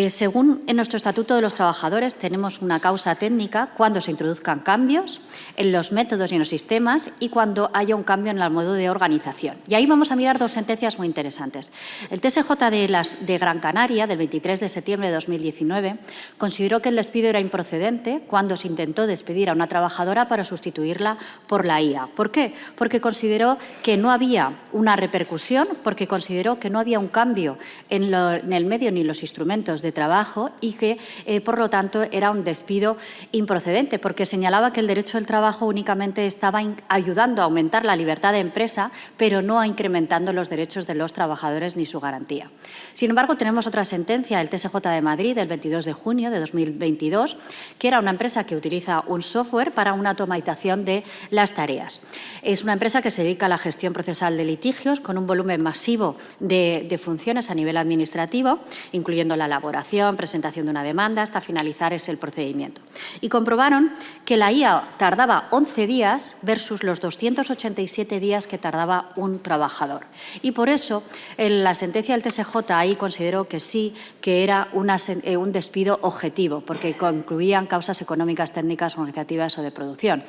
Según en nuestro Estatuto de los Trabajadores, tenemos una causa técnica cuando se introduzcan cambios en los métodos y en los sistemas y cuando haya un cambio en el modo de organización. Y ahí vamos a mirar dos sentencias muy interesantes. El TSJ de Gran Canaria, del 23 de septiembre de 2019, consideró que el despido era improcedente cuando se intentó despedir a una trabajadora para sustituirla por la IA. ¿Por qué? Porque consideró que no había una repercusión, porque consideró que no había un cambio en el medio ni en los instrumentos de trabajo y que, por lo tanto, era un despido improcedente, porque señalaba que el derecho del trabajo únicamente estaba ayudando a aumentar la libertad de empresa, pero no incrementando los derechos de los trabajadores ni su garantía. Sin embargo, tenemos otra sentencia, el TSJ de Madrid, del 22 de junio de 2022, que era una empresa que utiliza un software para una automatización de las tareas. Es una empresa que se dedica a la gestión procesal de litigios con un volumen masivo de funciones a nivel administrativo, incluyendo la elaboración, presentación de una demanda, hasta finalizar el procedimiento. Y comprobaron que la IA tardaba 11 días versus los 287 días que tardaba un trabajador. Y por eso, en la sentencia del TSJ ahí consideró que sí, que era un despido objetivo, porque concluían causas económicas, técnicas, organizativas o de producción.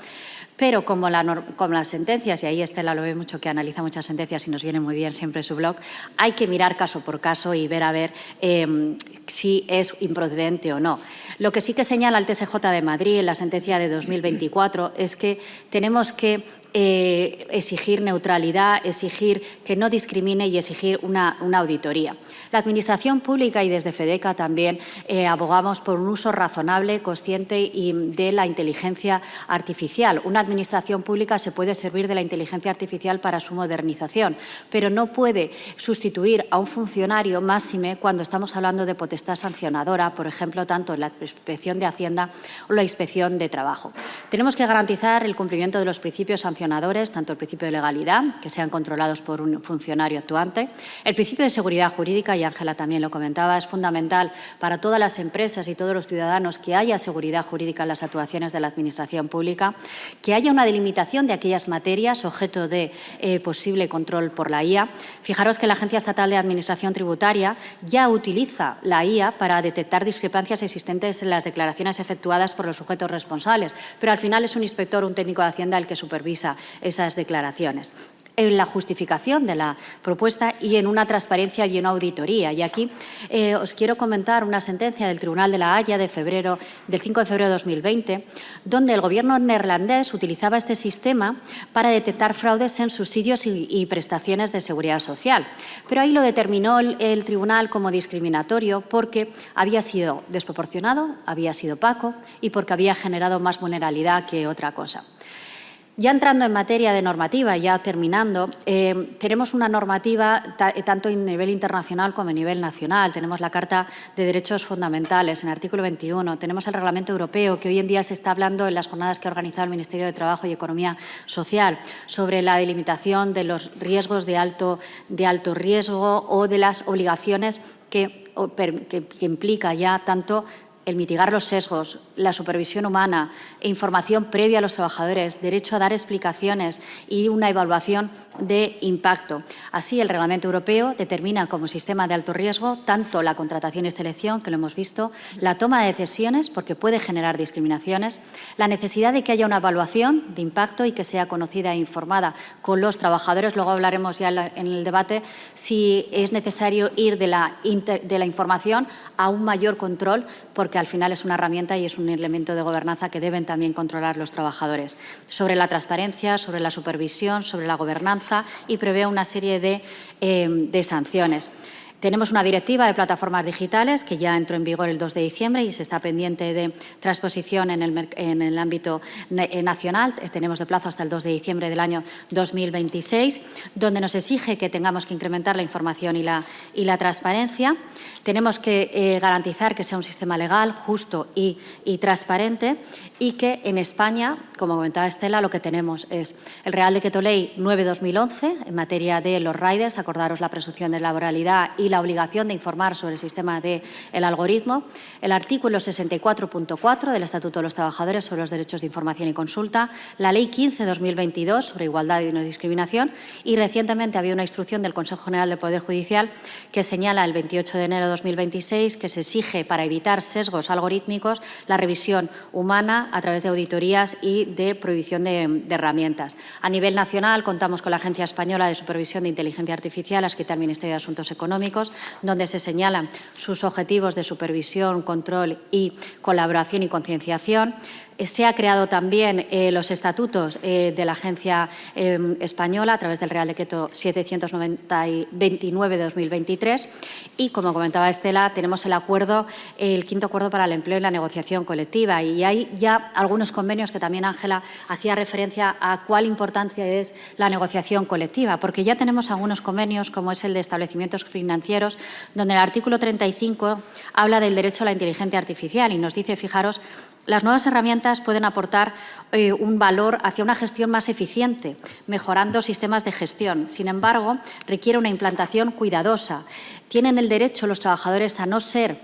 Pero como las sentencias, y ahí Estela lo ve mucho, que analiza muchas sentencias y nos viene muy bien siempre su blog, hay que mirar caso por caso y ver a ver si es improcedente o no. Lo que sí que señala el TSJ de Madrid en la sentencia de 2024 es que tenemos que exigir neutralidad, exigir que no discrimine y exigir una auditoría. La Administración pública y desde FEDECA también abogamos por un uso razonable, consciente y de la inteligencia artificial. Una Administración pública se puede servir de la inteligencia artificial para su modernización, pero no puede sustituir a un funcionario máxime cuando estamos hablando de potestad sancionadora, por ejemplo, tanto en la Inspección de Hacienda o la Inspección de Trabajo. Tenemos que garantizar el cumplimiento de los principios sancionadores, tanto el principio de legalidad, que sean controlados por un funcionario actuante, el principio de seguridad jurídica, y Ángela también lo comentaba, es fundamental para todas las empresas y todos los ciudadanos que haya seguridad jurídica en las actuaciones de la Administración pública, que haya una delimitación de aquellas materias objeto de posible control por la IA. Fijaros que la Agencia Estatal de Administración Tributaria ya utiliza la IA para detectar discrepancias existentes en las declaraciones efectuadas por los sujetos responsables, pero al final es un inspector, un técnico de Hacienda el que supervisa esas declaraciones. En la justificación de la propuesta y en una transparencia y una auditoría. Y aquí os quiero comentar una sentencia del Tribunal de la Haya del 5 de febrero de 2020, donde el Gobierno neerlandés utilizaba este sistema para detectar fraudes en subsidios y prestaciones de seguridad social. Pero ahí lo determinó el Tribunal como discriminatorio porque había sido desproporcionado, había sido opaco y porque había generado más vulnerabilidad que otra cosa. Ya entrando en materia de normativa, ya terminando, tenemos una normativa tanto a nivel internacional como a nivel nacional. Tenemos la Carta de Derechos Fundamentales, en el artículo 21. Tenemos el Reglamento Europeo, que hoy en día se está hablando en las jornadas que ha organizado el Ministerio de Trabajo y Economía Social, sobre la delimitación de los riesgos de alto riesgo o de las obligaciones que implica ya tanto el mitigar los sesgos, la supervisión humana e información previa a los trabajadores, derecho a dar explicaciones y una evaluación de impacto. Así, el Reglamento Europeo determina como sistema de alto riesgo tanto la contratación y selección, que lo hemos visto, la toma de decisiones, porque puede generar discriminaciones, la necesidad de que haya una evaluación de impacto y que sea conocida e informada con los trabajadores. Luego hablaremos ya en el debate si es necesario ir de la información a un mayor control, porque al final es una herramienta y es un elemento de gobernanza que deben también controlar los trabajadores. Sobre la transparencia, sobre la supervisión, sobre la gobernanza y prevé una serie de sanciones. Tenemos una directiva de plataformas digitales que ya entró en vigor el 2 de diciembre y se está pendiente de transposición en el ámbito nacional. Tenemos de plazo hasta el 2 de diciembre del año 2026, donde nos exige que tengamos que incrementar la información y la transparencia. Tenemos que garantizar que sea un sistema legal, justo y transparente, y que en España, como comentaba Estela, lo que tenemos es el Real Decreto Ley 9/2011 en materia de los riders, acordaros la presunción de laboralidad y la obligación de informar sobre el sistema del algoritmo, el artículo 64.4 del Estatuto de los Trabajadores sobre los derechos de información y consulta, la Ley 15/2022 sobre igualdad y no discriminación, y recientemente había una instrucción del Consejo General del Poder Judicial que señala el 28 de enero de 2026 que se exige para evitar sesgos algorítmicos la revisión humana a través de auditorías y de prohibición de herramientas. A nivel nacional contamos con la Agencia Española de Supervisión de Inteligencia Artificial, adscrita al Ministerio de Asuntos Económicos, donde se señalan sus objetivos de supervisión, control y colaboración y concienciación. Se ha creado también los estatutos de la Agencia Española a través del Real Decreto 729 de 2023 y, como comentaba Estela, tenemos el quinto acuerdo para el empleo y la negociación colectiva, y hay ya algunos convenios que también Ángela hacía referencia a cuál importancia es la negociación colectiva, porque ya tenemos algunos convenios, como es el de establecimientos financieros, donde el artículo 35 habla del derecho a la inteligencia artificial y nos dice, fijaros, las nuevas herramientas pueden aportar un valor hacia una gestión más eficiente, mejorando sistemas de gestión. Sin embargo, requiere una implantación cuidadosa. Tienen el derecho los trabajadores a no ser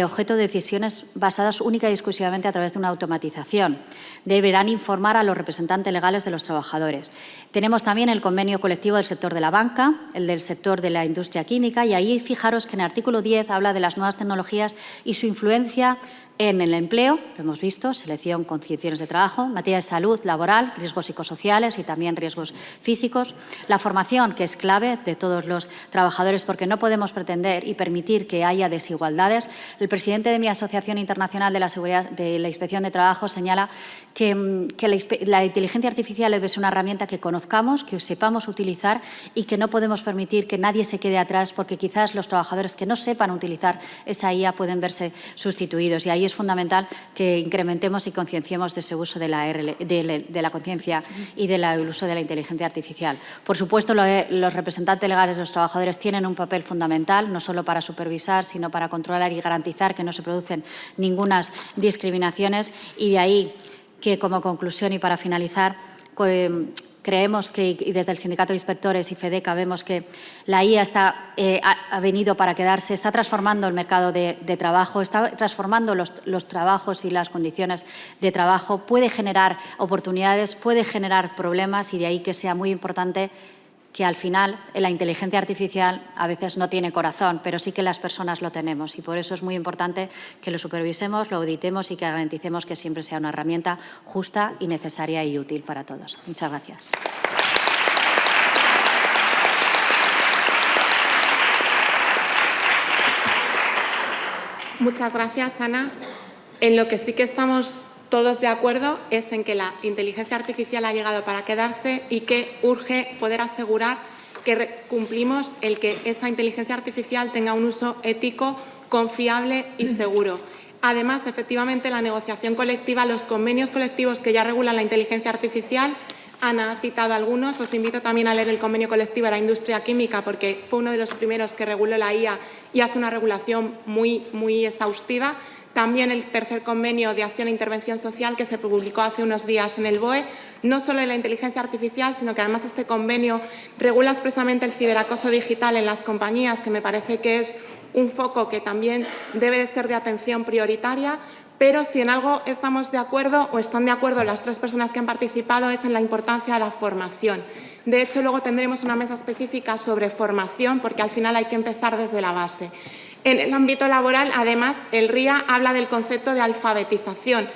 objeto de decisiones basadas única y exclusivamente a través de una automatización. Deberán informar a los representantes legales de los trabajadores. Tenemos también el convenio colectivo del sector de la banca, el del sector de la industria química, y ahí fijaros que en el artículo 10 habla de las nuevas tecnologías y su influencia en el empleo, lo hemos visto, selección, conciliaciones de trabajo, materia de salud laboral, riesgos psicosociales y también riesgos físicos. La formación, que es clave de todos los trabajadores, porque no podemos pretender y permitir que haya desigualdades. El presidente de mi Asociación Internacional de la Inspección de Trabajo señala que la inteligencia artificial debe ser una herramienta que conozcamos, que sepamos utilizar y que no podemos permitir que nadie se quede atrás, porque quizás los trabajadores que no sepan utilizar esa IA pueden verse sustituidos. Y ahí es fundamental que incrementemos y concienciemos de ese uso de la conciencia y del uso de la inteligencia artificial. Por supuesto, los representantes legales de los trabajadores tienen un papel fundamental, no solo para supervisar, sino para controlar y garantizar que no se producen ninguna discriminaciones. Y de ahí que, como conclusión y para finalizar, creemos que, y desde el Sindicato de Inspectores y FEDECA vemos que la IA ha venido para quedarse, está transformando el mercado de trabajo, está transformando los trabajos y las condiciones de trabajo, puede generar oportunidades, puede generar problemas, y de ahí que sea muy importante que al final la inteligencia artificial a veces no tiene corazón, pero sí que las personas lo tenemos, y por eso es muy importante que lo supervisemos, lo auditemos y que garanticemos que siempre sea una herramienta justa y necesaria y útil para todos. Muchas gracias. Muchas gracias, Ana. En lo que sí que estamos todos de acuerdo es en que la inteligencia artificial ha llegado para quedarse y que urge poder asegurar que cumplimos el que esa inteligencia artificial tenga un uso ético, confiable y seguro. Además, efectivamente, la negociación colectiva, los convenios colectivos que ya regulan la inteligencia artificial, Ana ha citado algunos, os invito también a leer el convenio colectivo de la industria química, porque fue uno de los primeros que reguló la IA y hace una regulación muy exhaustiva. También el tercer convenio de acción e intervención social que se publicó hace unos días en el BOE, no solo de la inteligencia artificial, sino que además este convenio regula expresamente el ciberacoso digital en las compañías, que me parece que es un foco que también debe de ser de atención prioritaria. Pero si en algo estamos de acuerdo o están de acuerdo las tres personas que han participado es en la importancia de la formación. De hecho, luego tendremos una mesa específica sobre formación, porque al final hay que empezar desde la base. En el ámbito laboral, además, el RIA habla del concepto de alfabetización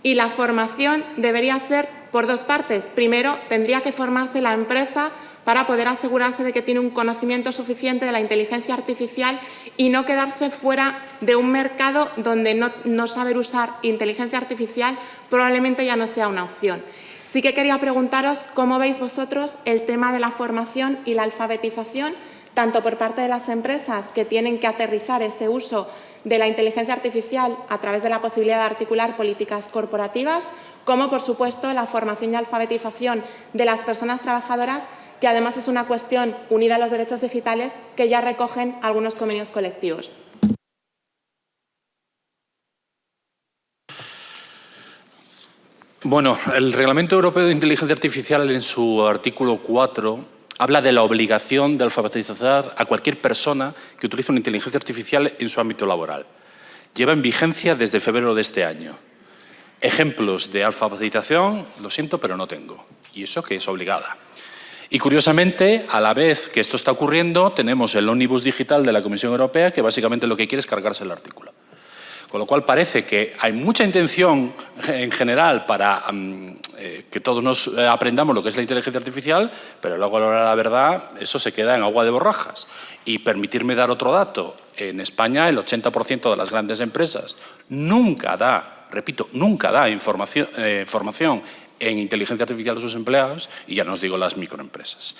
y la formación debería ser por dos partes. Primero, tendría que formarse la empresa para poder asegurarse de que tiene un conocimiento suficiente de la inteligencia artificial y no quedarse fuera de un mercado donde no saber usar inteligencia artificial probablemente ya no sea una opción. Sí que quería preguntaros cómo veis vosotros el tema de la formación y la alfabetización, tanto por parte de las empresas que tienen que aterrizar ese uso de la inteligencia artificial a través de la posibilidad de articular políticas corporativas, como, por supuesto, la formación y alfabetización de las personas trabajadoras, que además es una cuestión unida a los derechos digitales que ya recogen algunos convenios colectivos. Bueno, el Reglamento Europeo de Inteligencia Artificial, en su artículo 4, habla de la obligación de alfabetizar a cualquier persona que utilice una inteligencia artificial en su ámbito laboral. Lleva en vigencia desde febrero de este año. Ejemplos de alfabetización, lo siento, pero no tengo. Y eso que es obligada. Y curiosamente, a la vez que esto está ocurriendo, tenemos el ómnibus digital de la Comisión Europea, que básicamente lo que quiere es cargarse el artículo. Con lo cual parece que hay mucha intención en general para que todos nos aprendamos lo que es la inteligencia artificial, pero luego a la hora de la verdad eso se queda en agua de borrajas. Y permitirme dar otro dato, en España el 80% de las grandes empresas nunca da, repito, nunca da formación en inteligencia artificial a sus empleados, y ya no os digo las microempresas.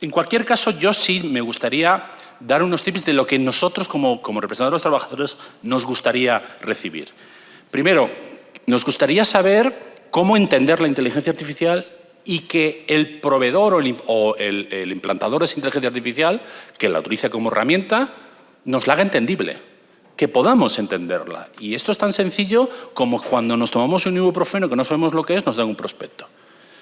En cualquier caso, yo sí me gustaría dar unos tips de lo que nosotros, como representantes de los trabajadores, nos gustaría recibir. Primero, nos gustaría saber cómo entender la inteligencia artificial y que el proveedor o el implantador de esa inteligencia artificial, que la utilice como herramienta, nos la haga entendible, que podamos entenderla. Y esto es tan sencillo como cuando nos tomamos un ibuprofeno que no sabemos lo que es, nos dan un prospecto.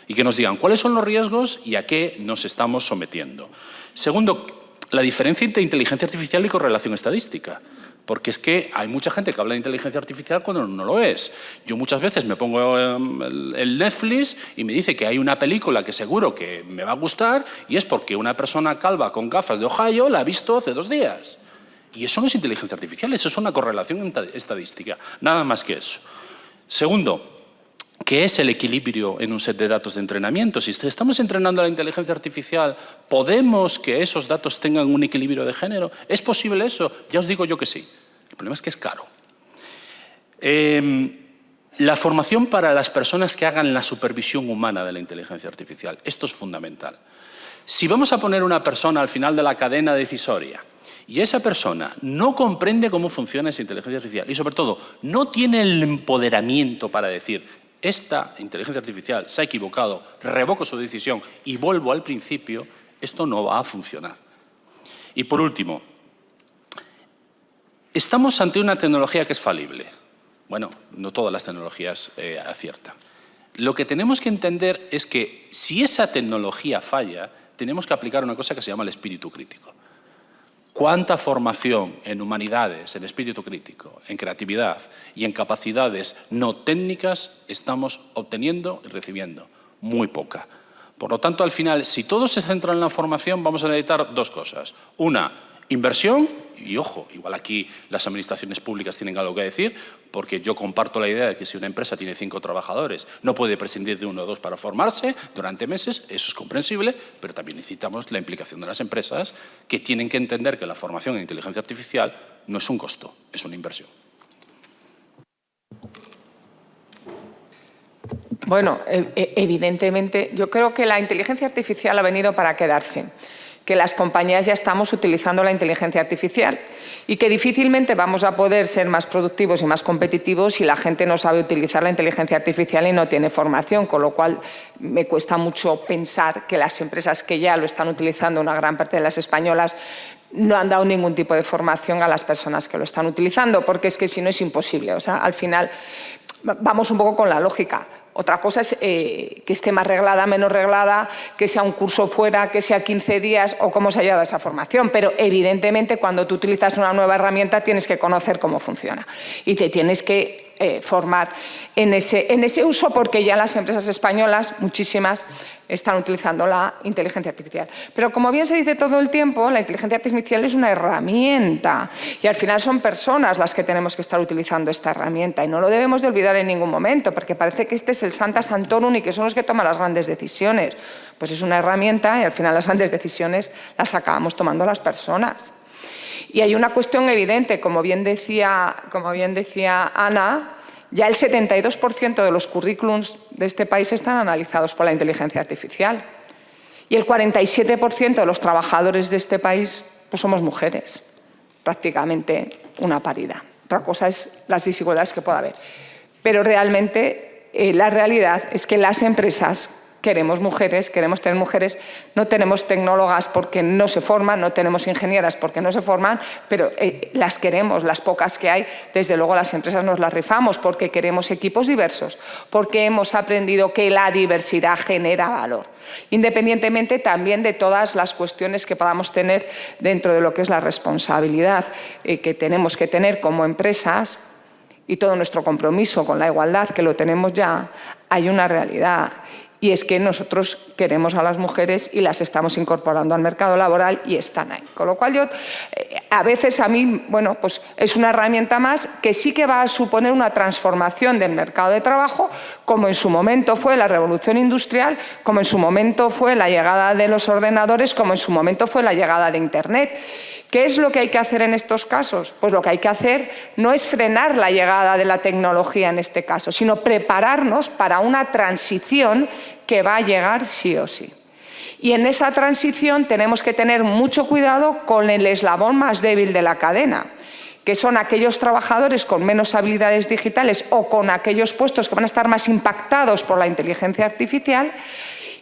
Y que nos digan cuáles son los riesgos y a qué nos estamos sometiendo. Segundo, la diferencia entre inteligencia artificial y correlación estadística. Porque es que hay mucha gente que habla de inteligencia artificial cuando no lo es. Yo muchas veces me pongo el Netflix y me dice que hay una película que seguro que me va a gustar y es porque una persona calva con gafas de Ohio la ha visto hace 2 días. Y eso no es inteligencia artificial, eso es una correlación estadística, nada más que eso. Segundo, ¿qué es el equilibrio en un set de datos de entrenamiento? Si estamos entrenando a la inteligencia artificial, ¿podemos que esos datos tengan un equilibrio de género? ¿Es posible eso? Ya os digo yo que sí. El problema es que es caro. La formación para las personas que hagan la supervisión humana de la inteligencia artificial. Esto es fundamental. Si vamos a poner una persona al final de la cadena decisoria y esa persona no comprende cómo funciona esa inteligencia artificial y, sobre todo, no tiene el empoderamiento para decir esta inteligencia artificial se ha equivocado, revoco su decisión y vuelvo al principio, esto no va a funcionar. Y, por último, estamos ante una tecnología que es falible. Bueno, no todas las tecnologías aciertan. Lo que tenemos que entender es que si esa tecnología falla, tenemos que aplicar una cosa que se llama el espíritu crítico. ¿Cuánta formación en humanidades, en espíritu crítico, en creatividad y en capacidades no técnicas estamos obteniendo y recibiendo? Muy poca. Por lo tanto, al final, si todo se centra en la formación, vamos a necesitar dos cosas. Una, inversión, y ojo, igual aquí las administraciones públicas tienen algo que decir, porque yo comparto la idea de que si una empresa tiene 5 trabajadores, no puede prescindir de 1 o 2 para formarse durante meses, eso es comprensible, pero también necesitamos la implicación de las empresas que tienen que entender que la formación en inteligencia artificial no es un costo, es una inversión. Bueno, evidentemente, yo creo que la inteligencia artificial ha venido para quedarse, que las compañías ya estamos utilizando la inteligencia artificial y que difícilmente vamos a poder ser más productivos y más competitivos si la gente no sabe utilizar la inteligencia artificial y no tiene formación, con lo cual me cuesta mucho pensar que las empresas que ya lo están utilizando, una gran parte de las españolas, no han dado ningún tipo de formación a las personas que lo están utilizando, porque es que si no es imposible. O sea, al final vamos un poco con la lógica. Otra cosa es que esté más reglada, menos reglada, que sea un curso fuera, que sea 15 días o cómo se haya dado esa formación. Pero evidentemente cuando tú utilizas una nueva herramienta tienes que conocer cómo funciona y te tienes que formar en ese uso, porque ya las empresas españolas, muchísimas, están utilizando la inteligencia artificial. Pero como bien se dice todo el tiempo, la inteligencia artificial es una herramienta y al final son personas las que tenemos que estar utilizando esta herramienta y no lo debemos de olvidar en ningún momento, porque parece que este es el Santa Santorum y que son los que toman las grandes decisiones. Pues es una herramienta y al final las grandes decisiones las acabamos tomando las personas. Y hay una cuestión evidente, como bien decía Ana, ya el 72% de los currículums de este país están analizados por la inteligencia artificial y el 47% de los trabajadores de este país pues somos mujeres, prácticamente una paridad. Otra cosa es las desigualdades que pueda haber. Pero realmente la realidad es que las empresas queremos mujeres, queremos tener mujeres, no tenemos tecnólogas porque no se forman, no tenemos ingenieras porque no se forman, pero las queremos, las pocas que hay, desde luego las empresas nos las rifamos porque queremos equipos diversos, porque hemos aprendido que la diversidad genera valor, independientemente también de todas las cuestiones que podamos tener dentro de lo que es la responsabilidad que tenemos que tener como empresas y todo nuestro compromiso con la igualdad, que lo tenemos ya. Hay una realidad. Y es que nosotros queremos a las mujeres y las estamos incorporando al mercado laboral y están ahí. Con lo cual a veces a mí, bueno, pues es una herramienta más que sí que va a suponer una transformación del mercado de trabajo, como en su momento fue la revolución industrial, como en su momento fue la llegada de los ordenadores, como en su momento fue la llegada de Internet. ¿Qué es lo que hay que hacer en estos casos? Pues lo que hay que hacer no es frenar la llegada de la tecnología en este caso, sino prepararnos para una transición que va a llegar sí o sí. Y en esa transición tenemos que tener mucho cuidado con el eslabón más débil de la cadena, que son aquellos trabajadores con menos habilidades digitales o con aquellos puestos que van a estar más impactados por la inteligencia artificial.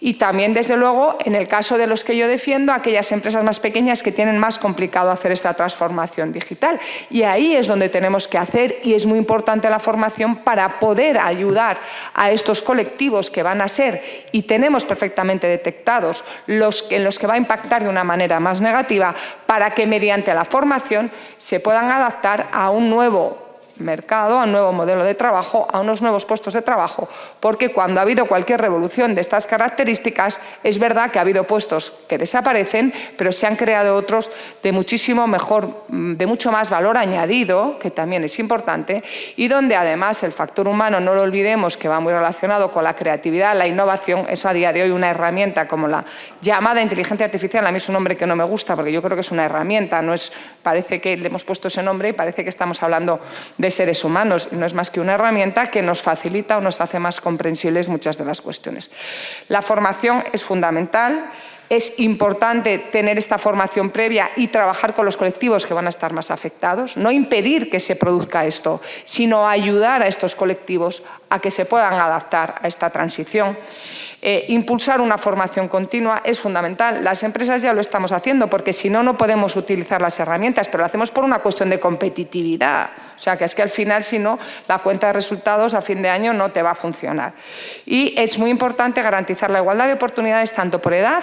Y también, desde luego, en el caso de los que yo defiendo, aquellas empresas más pequeñas que tienen más complicado hacer esta transformación digital. Y ahí es donde tenemos que hacer, y es muy importante la formación para poder ayudar a estos colectivos que van a ser, y tenemos perfectamente detectados, en los que va a impactar de una manera más negativa, para que mediante la formación se puedan adaptar a un nuevo mercado, a un nuevo modelo de trabajo, a unos nuevos puestos de trabajo, porque cuando ha habido cualquier revolución de estas características, es verdad que ha habido puestos que desaparecen, pero se han creado otros de muchísimo mejor, de mucho más valor añadido, que también es importante, y donde además el factor humano, no lo olvidemos, que va muy relacionado con la creatividad, la innovación. Eso a día de hoy una herramienta como la llamada inteligencia artificial, a mí es un nombre que no me gusta porque yo creo que es una herramienta, no es, parece que le hemos puesto ese nombre y parece que estamos hablando de seres humanos, y no es más que una herramienta que nos facilita o nos hace más comprensibles muchas de las cuestiones. La formación es fundamental. Es importante tener esta formación previa y trabajar con los colectivos que van a estar más afectados. No impedir que se produzca esto, sino ayudar a estos colectivos a que se puedan adaptar a esta transición. Impulsar una formación continua es fundamental. Las empresas ya lo estamos haciendo, porque si no, no podemos utilizar las herramientas, pero lo hacemos por una cuestión de competitividad. O sea, que es que al final, si no, la cuenta de resultados a fin de año no te va a funcionar. Y es muy importante garantizar la igualdad de oportunidades tanto por edad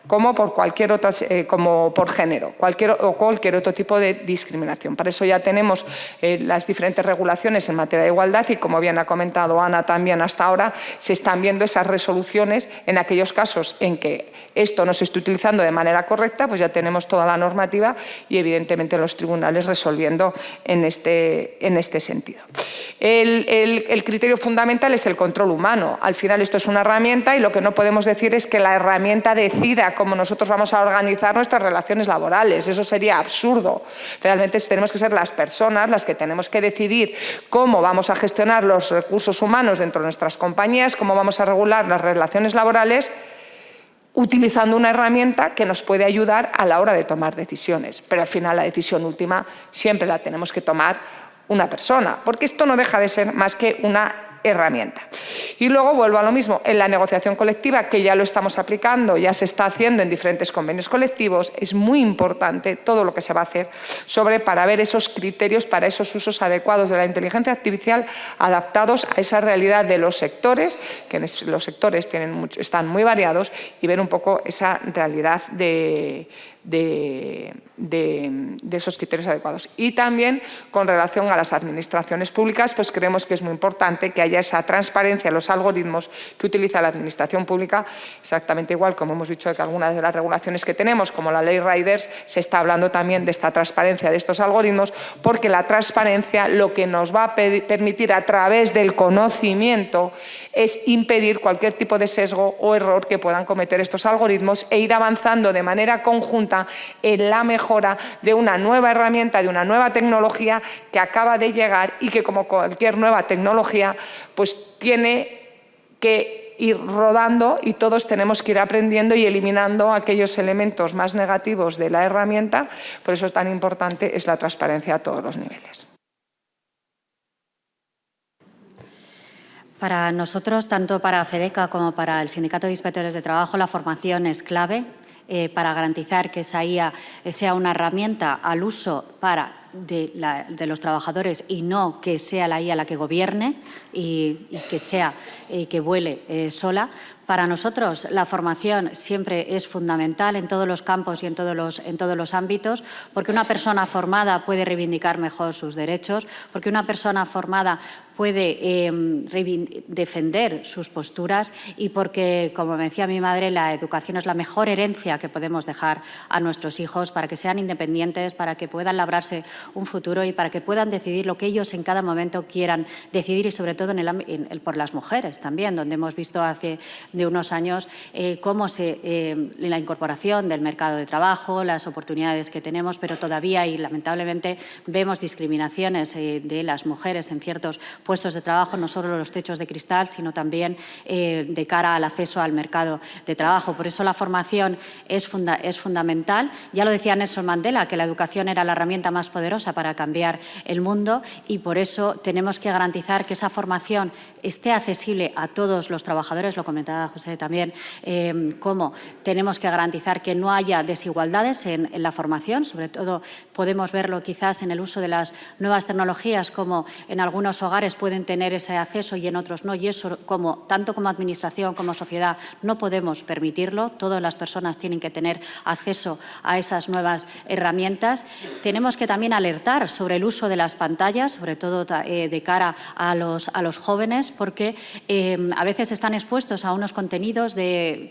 como por cualquier otro, como por género, cualquier otro tipo de discriminación. Para eso ya tenemos las diferentes regulaciones en materia de igualdad y, como bien ha comentado Ana también hasta ahora, se están viendo esas resoluciones en aquellos casos en que esto no se esté utilizando de manera correcta, pues ya tenemos toda la normativa y evidentemente los tribunales resolviendo en este sentido. El criterio fundamental es el control humano. Al final esto es una herramienta y lo que no podemos decir es que la herramienta decida cómo nosotros vamos a organizar nuestras relaciones laborales. Eso sería absurdo. Realmente tenemos que ser las personas las que tenemos que decidir cómo vamos a gestionar los recursos humanos dentro de nuestras compañías, cómo vamos a regular las relaciones laborales, utilizando una herramienta que nos puede ayudar a la hora de tomar decisiones. Pero al final la decisión última siempre la tenemos que tomar una persona, porque esto no deja de ser más que una herramienta. Y luego vuelvo a lo mismo, en la negociación colectiva, que ya lo estamos aplicando, ya se está haciendo en diferentes convenios colectivos, es muy importante todo lo que se va a hacer para ver esos criterios, para esos usos adecuados de la inteligencia artificial adaptados a esa realidad de los sectores, que los sectores están muy variados, y ver un poco esa realidad de esos criterios adecuados. Y también con relación a las administraciones públicas, pues creemos que es muy importante que haya esa transparencia en los algoritmos que utiliza la administración pública, exactamente igual como hemos dicho que algunas de las regulaciones que tenemos, como la ley Riders, se está hablando también de esta transparencia de estos algoritmos, porque la transparencia lo que nos va a permitir a través del conocimiento es impedir cualquier tipo de sesgo o error que puedan cometer estos algoritmos e ir avanzando de manera conjunta en la mejora de una nueva herramienta, de una nueva tecnología que acaba de llegar y que, como cualquier nueva tecnología, pues tiene que ir rodando y todos tenemos que ir aprendiendo y eliminando aquellos elementos más negativos de la herramienta. Por eso es tan importante la transparencia a todos los niveles. Para nosotros, tanto para FEDECA como para el Sindicato de Inspectores de Trabajo, la formación es clave para garantizar que esa IA sea una herramienta al uso de los trabajadores y no que sea la IA la que gobierne y que vuele sola. Para nosotros la formación siempre es fundamental en todos los campos y en todos los ámbitos, porque una persona formada puede reivindicar mejor sus derechos, porque una persona formada puede defender sus posturas y porque, como me decía mi madre, la educación es la mejor herencia que podemos dejar a nuestros hijos para que sean independientes, para que puedan labrarse un futuro y para que puedan decidir lo que ellos en cada momento quieran decidir, y sobre todo por las mujeres también, donde hemos visto hace de unos años cómo la incorporación del mercado de trabajo, las oportunidades que tenemos, pero todavía y lamentablemente vemos discriminaciones de las mujeres en ciertos puestos de trabajo, no solo los techos de cristal, sino también de cara al acceso al mercado de trabajo. Por eso la formación es fundamental. Ya lo decía Nelson Mandela, que la educación era la herramienta más poderosa para cambiar el mundo, y por eso tenemos que garantizar que esa formación esté accesible a todos los trabajadores. Lo comentaba José también, cómo tenemos que garantizar que no haya desigualdades en la formación. Sobre todo podemos verlo quizás en el uso de las nuevas tecnologías, como en algunos hogares pueden tener ese acceso y en otros no, y eso tanto como administración como sociedad no podemos permitirlo. Todas las personas tienen que tener acceso a esas nuevas herramientas. Tenemos que también alertar sobre el uso de las pantallas, sobre todo de cara a los jóvenes, porque a veces están expuestos a unos contenidos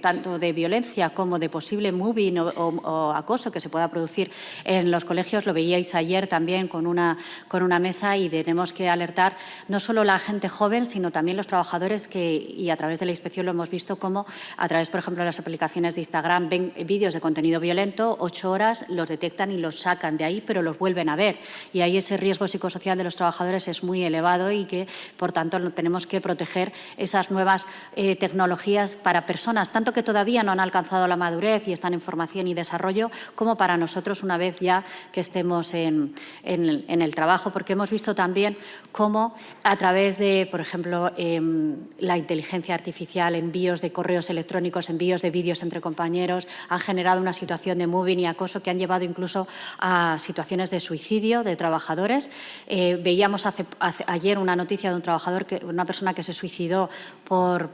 tanto de violencia como de posible mobbing o acoso que se pueda producir en los colegios. Lo veíais ayer también con una mesa, y tenemos que alertar no solo la gente joven, sino también los trabajadores y a través de la inspección lo hemos visto como a través, por ejemplo, de las aplicaciones de Instagram ven vídeos de contenido violento, 8 horas, los detectan y los sacan de ahí, pero los vuelven a ver. Y ahí ese riesgo psicosocial de los trabajadores es muy elevado y que, por tanto, tenemos que proteger esas nuevas tecnologías para personas, tanto que todavía no han alcanzado la madurez y están en formación y desarrollo, como para nosotros una vez ya que estemos en el trabajo, porque hemos visto también cómo a través de, por ejemplo, la inteligencia artificial, envíos de correos electrónicos, envíos de vídeos entre compañeros, han generado una situación de mobbing y acoso que han llevado incluso a situaciones de suicidio de trabajadores. Veíamos ayer una noticia de un trabajador, una persona que se suicidó por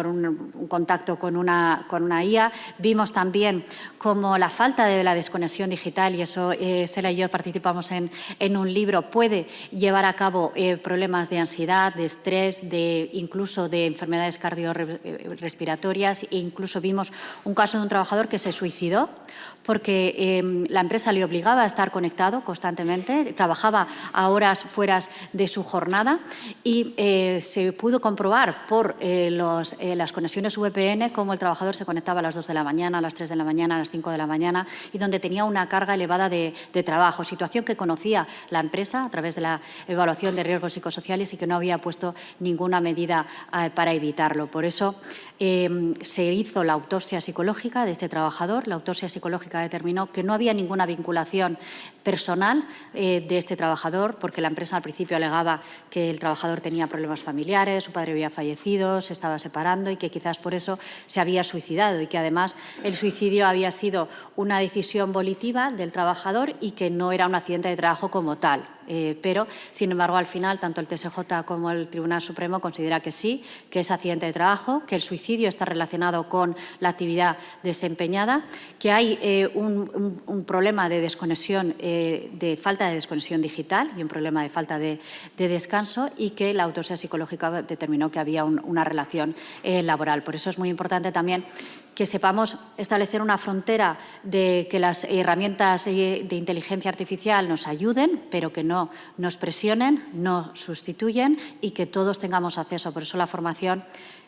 un contacto con una IA. Vimos también cómo la falta de la desconexión digital, y eso Estela y yo participamos en un libro, puede llevar a cabo problemas de ansiedad, de estrés, incluso de enfermedades cardiorrespiratorias, e incluso vimos un caso de un trabajador que se suicidó porque la empresa le obligaba a estar conectado constantemente, trabajaba a horas fuera de su jornada, y se pudo comprobar por las conexiones VPN cómo el trabajador se conectaba a las 2 de la mañana, a las 3 de la mañana, a las 5 de la mañana, y donde tenía una carga elevada de trabajo, situación que conocía la empresa a través de la evaluación de riesgos psicosociales y que no había puesto ninguna medida para evitarlo. Por eso se hizo la autopsia psicológica de este trabajador. La autopsia psicológica determinó que no había ninguna vinculación personal de este trabajador, porque la empresa al principio alegaba que el trabajador tenía problemas familiares, su padre había fallecido, se estaba separando y que quizás por eso se había suicidado, y que además el suicidio había sido una decisión volitiva del trabajador y que no era un accidente de trabajo como tal. Pero, sin embargo, al final, tanto el TSJ como el Tribunal Supremo considera que sí, que es accidente de trabajo, que el suicidio está relacionado con la actividad desempeñada, que hay un problema de desconexión, de falta de desconexión digital y un problema de falta de descanso, y que la autopsia psicológica determinó que había una relación laboral. Por eso es muy importante también que sepamos establecer una frontera de que las herramientas de inteligencia artificial nos ayuden, pero que no nos presionen, no sustituyen, y que todos tengamos acceso. Por eso la formación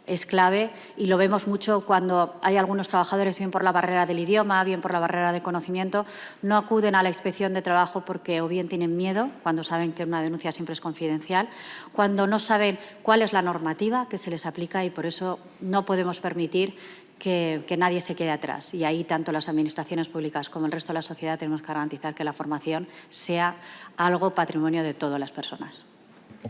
es clave, y lo vemos mucho cuando hay algunos trabajadores, bien por la barrera del idioma, bien por la barrera de conocimiento, no acuden a la inspección de trabajo porque o bien tienen miedo, cuando saben que una denuncia siempre es confidencial, cuando no saben cuál es la normativa que se les aplica, y por eso no podemos permitir que nadie se quede atrás. Y ahí tanto las administraciones públicas como el resto de la sociedad tenemos que garantizar que la formación sea algo patrimonio de todas las personas.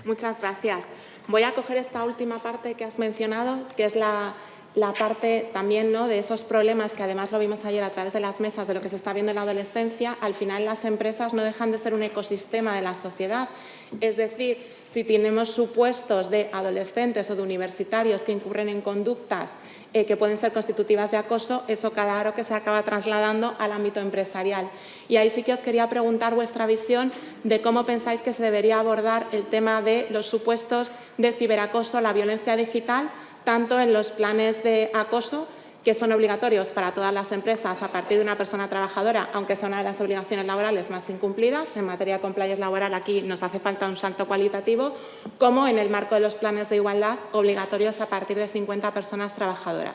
Muchas gracias. Voy a coger esta última parte que has mencionado, que es la parte también, ¿no?, de esos problemas que además lo vimos ayer a través de las mesas de lo que se está viendo en la adolescencia. Al final las empresas no dejan de ser un ecosistema de la sociedad. Es decir, si tenemos supuestos de adolescentes o de universitarios que incurren en conductas que pueden ser constitutivas de acoso, eso claro que se acaba trasladando al ámbito empresarial. Y ahí sí que os quería preguntar vuestra visión de cómo pensáis que se debería abordar el tema de los supuestos de ciberacoso, la violencia digital, tanto en los planes de acoso, que son obligatorios para todas las empresas a partir de una persona trabajadora, aunque sea una de las obligaciones laborales más incumplidas. En materia de compliance laboral aquí nos hace falta un salto cualitativo, como en el marco de los planes de igualdad obligatorios a partir de 50 personas trabajadoras.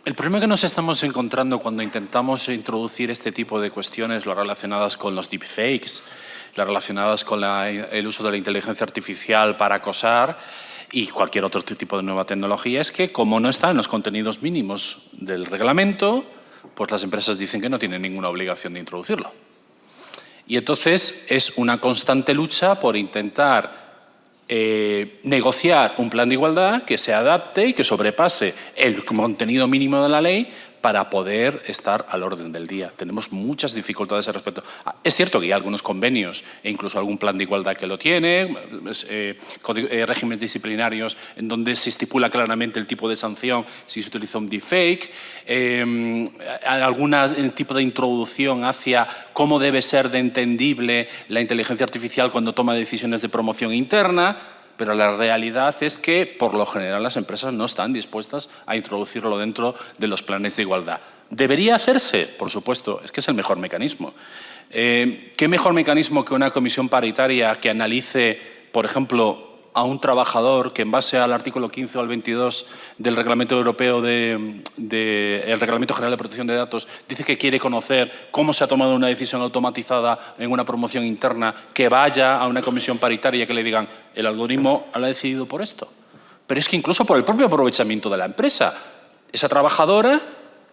El problema que nos estamos encontrando cuando intentamos introducir este tipo de cuestiones, las relacionadas con los deepfakes, las relacionadas con el uso de la inteligencia artificial para acosar y cualquier otro tipo de nueva tecnología, es que como no está en los contenidos mínimos del reglamento, pues las empresas dicen que no tienen ninguna obligación de introducirlo. Y entonces es una constante lucha por intentar negociar un plan de igualdad que se adapte y que sobrepase el contenido mínimo de la ley para poder estar al orden del día. Tenemos muchas dificultades al respecto. Es cierto que hay algunos convenios e incluso algún plan de igualdad que lo tiene, regímenes disciplinarios en donde se estipula claramente el tipo de sanción si se utiliza un deepfake, algún tipo de introducción hacia cómo debe ser de entendible la inteligencia artificial cuando toma decisiones de promoción interna. Pero la realidad es que, por lo general, las empresas no están dispuestas a introducirlo dentro de los planes de igualdad. ¿Debería hacerse? Por supuesto, es que es el mejor mecanismo. ¿Qué mejor mecanismo que una comisión paritaria que analice, por ejemplo, a un trabajador que, en base al artículo 15 o al 22 del Reglamento Europeo el Reglamento General de Protección de Datos, dice que quiere conocer cómo se ha tomado una decisión automatizada en una promoción interna, que vaya a una comisión paritaria que le digan el algoritmo lo ha decidido por esto? Pero es que incluso por el propio aprovechamiento de la empresa, esa trabajadora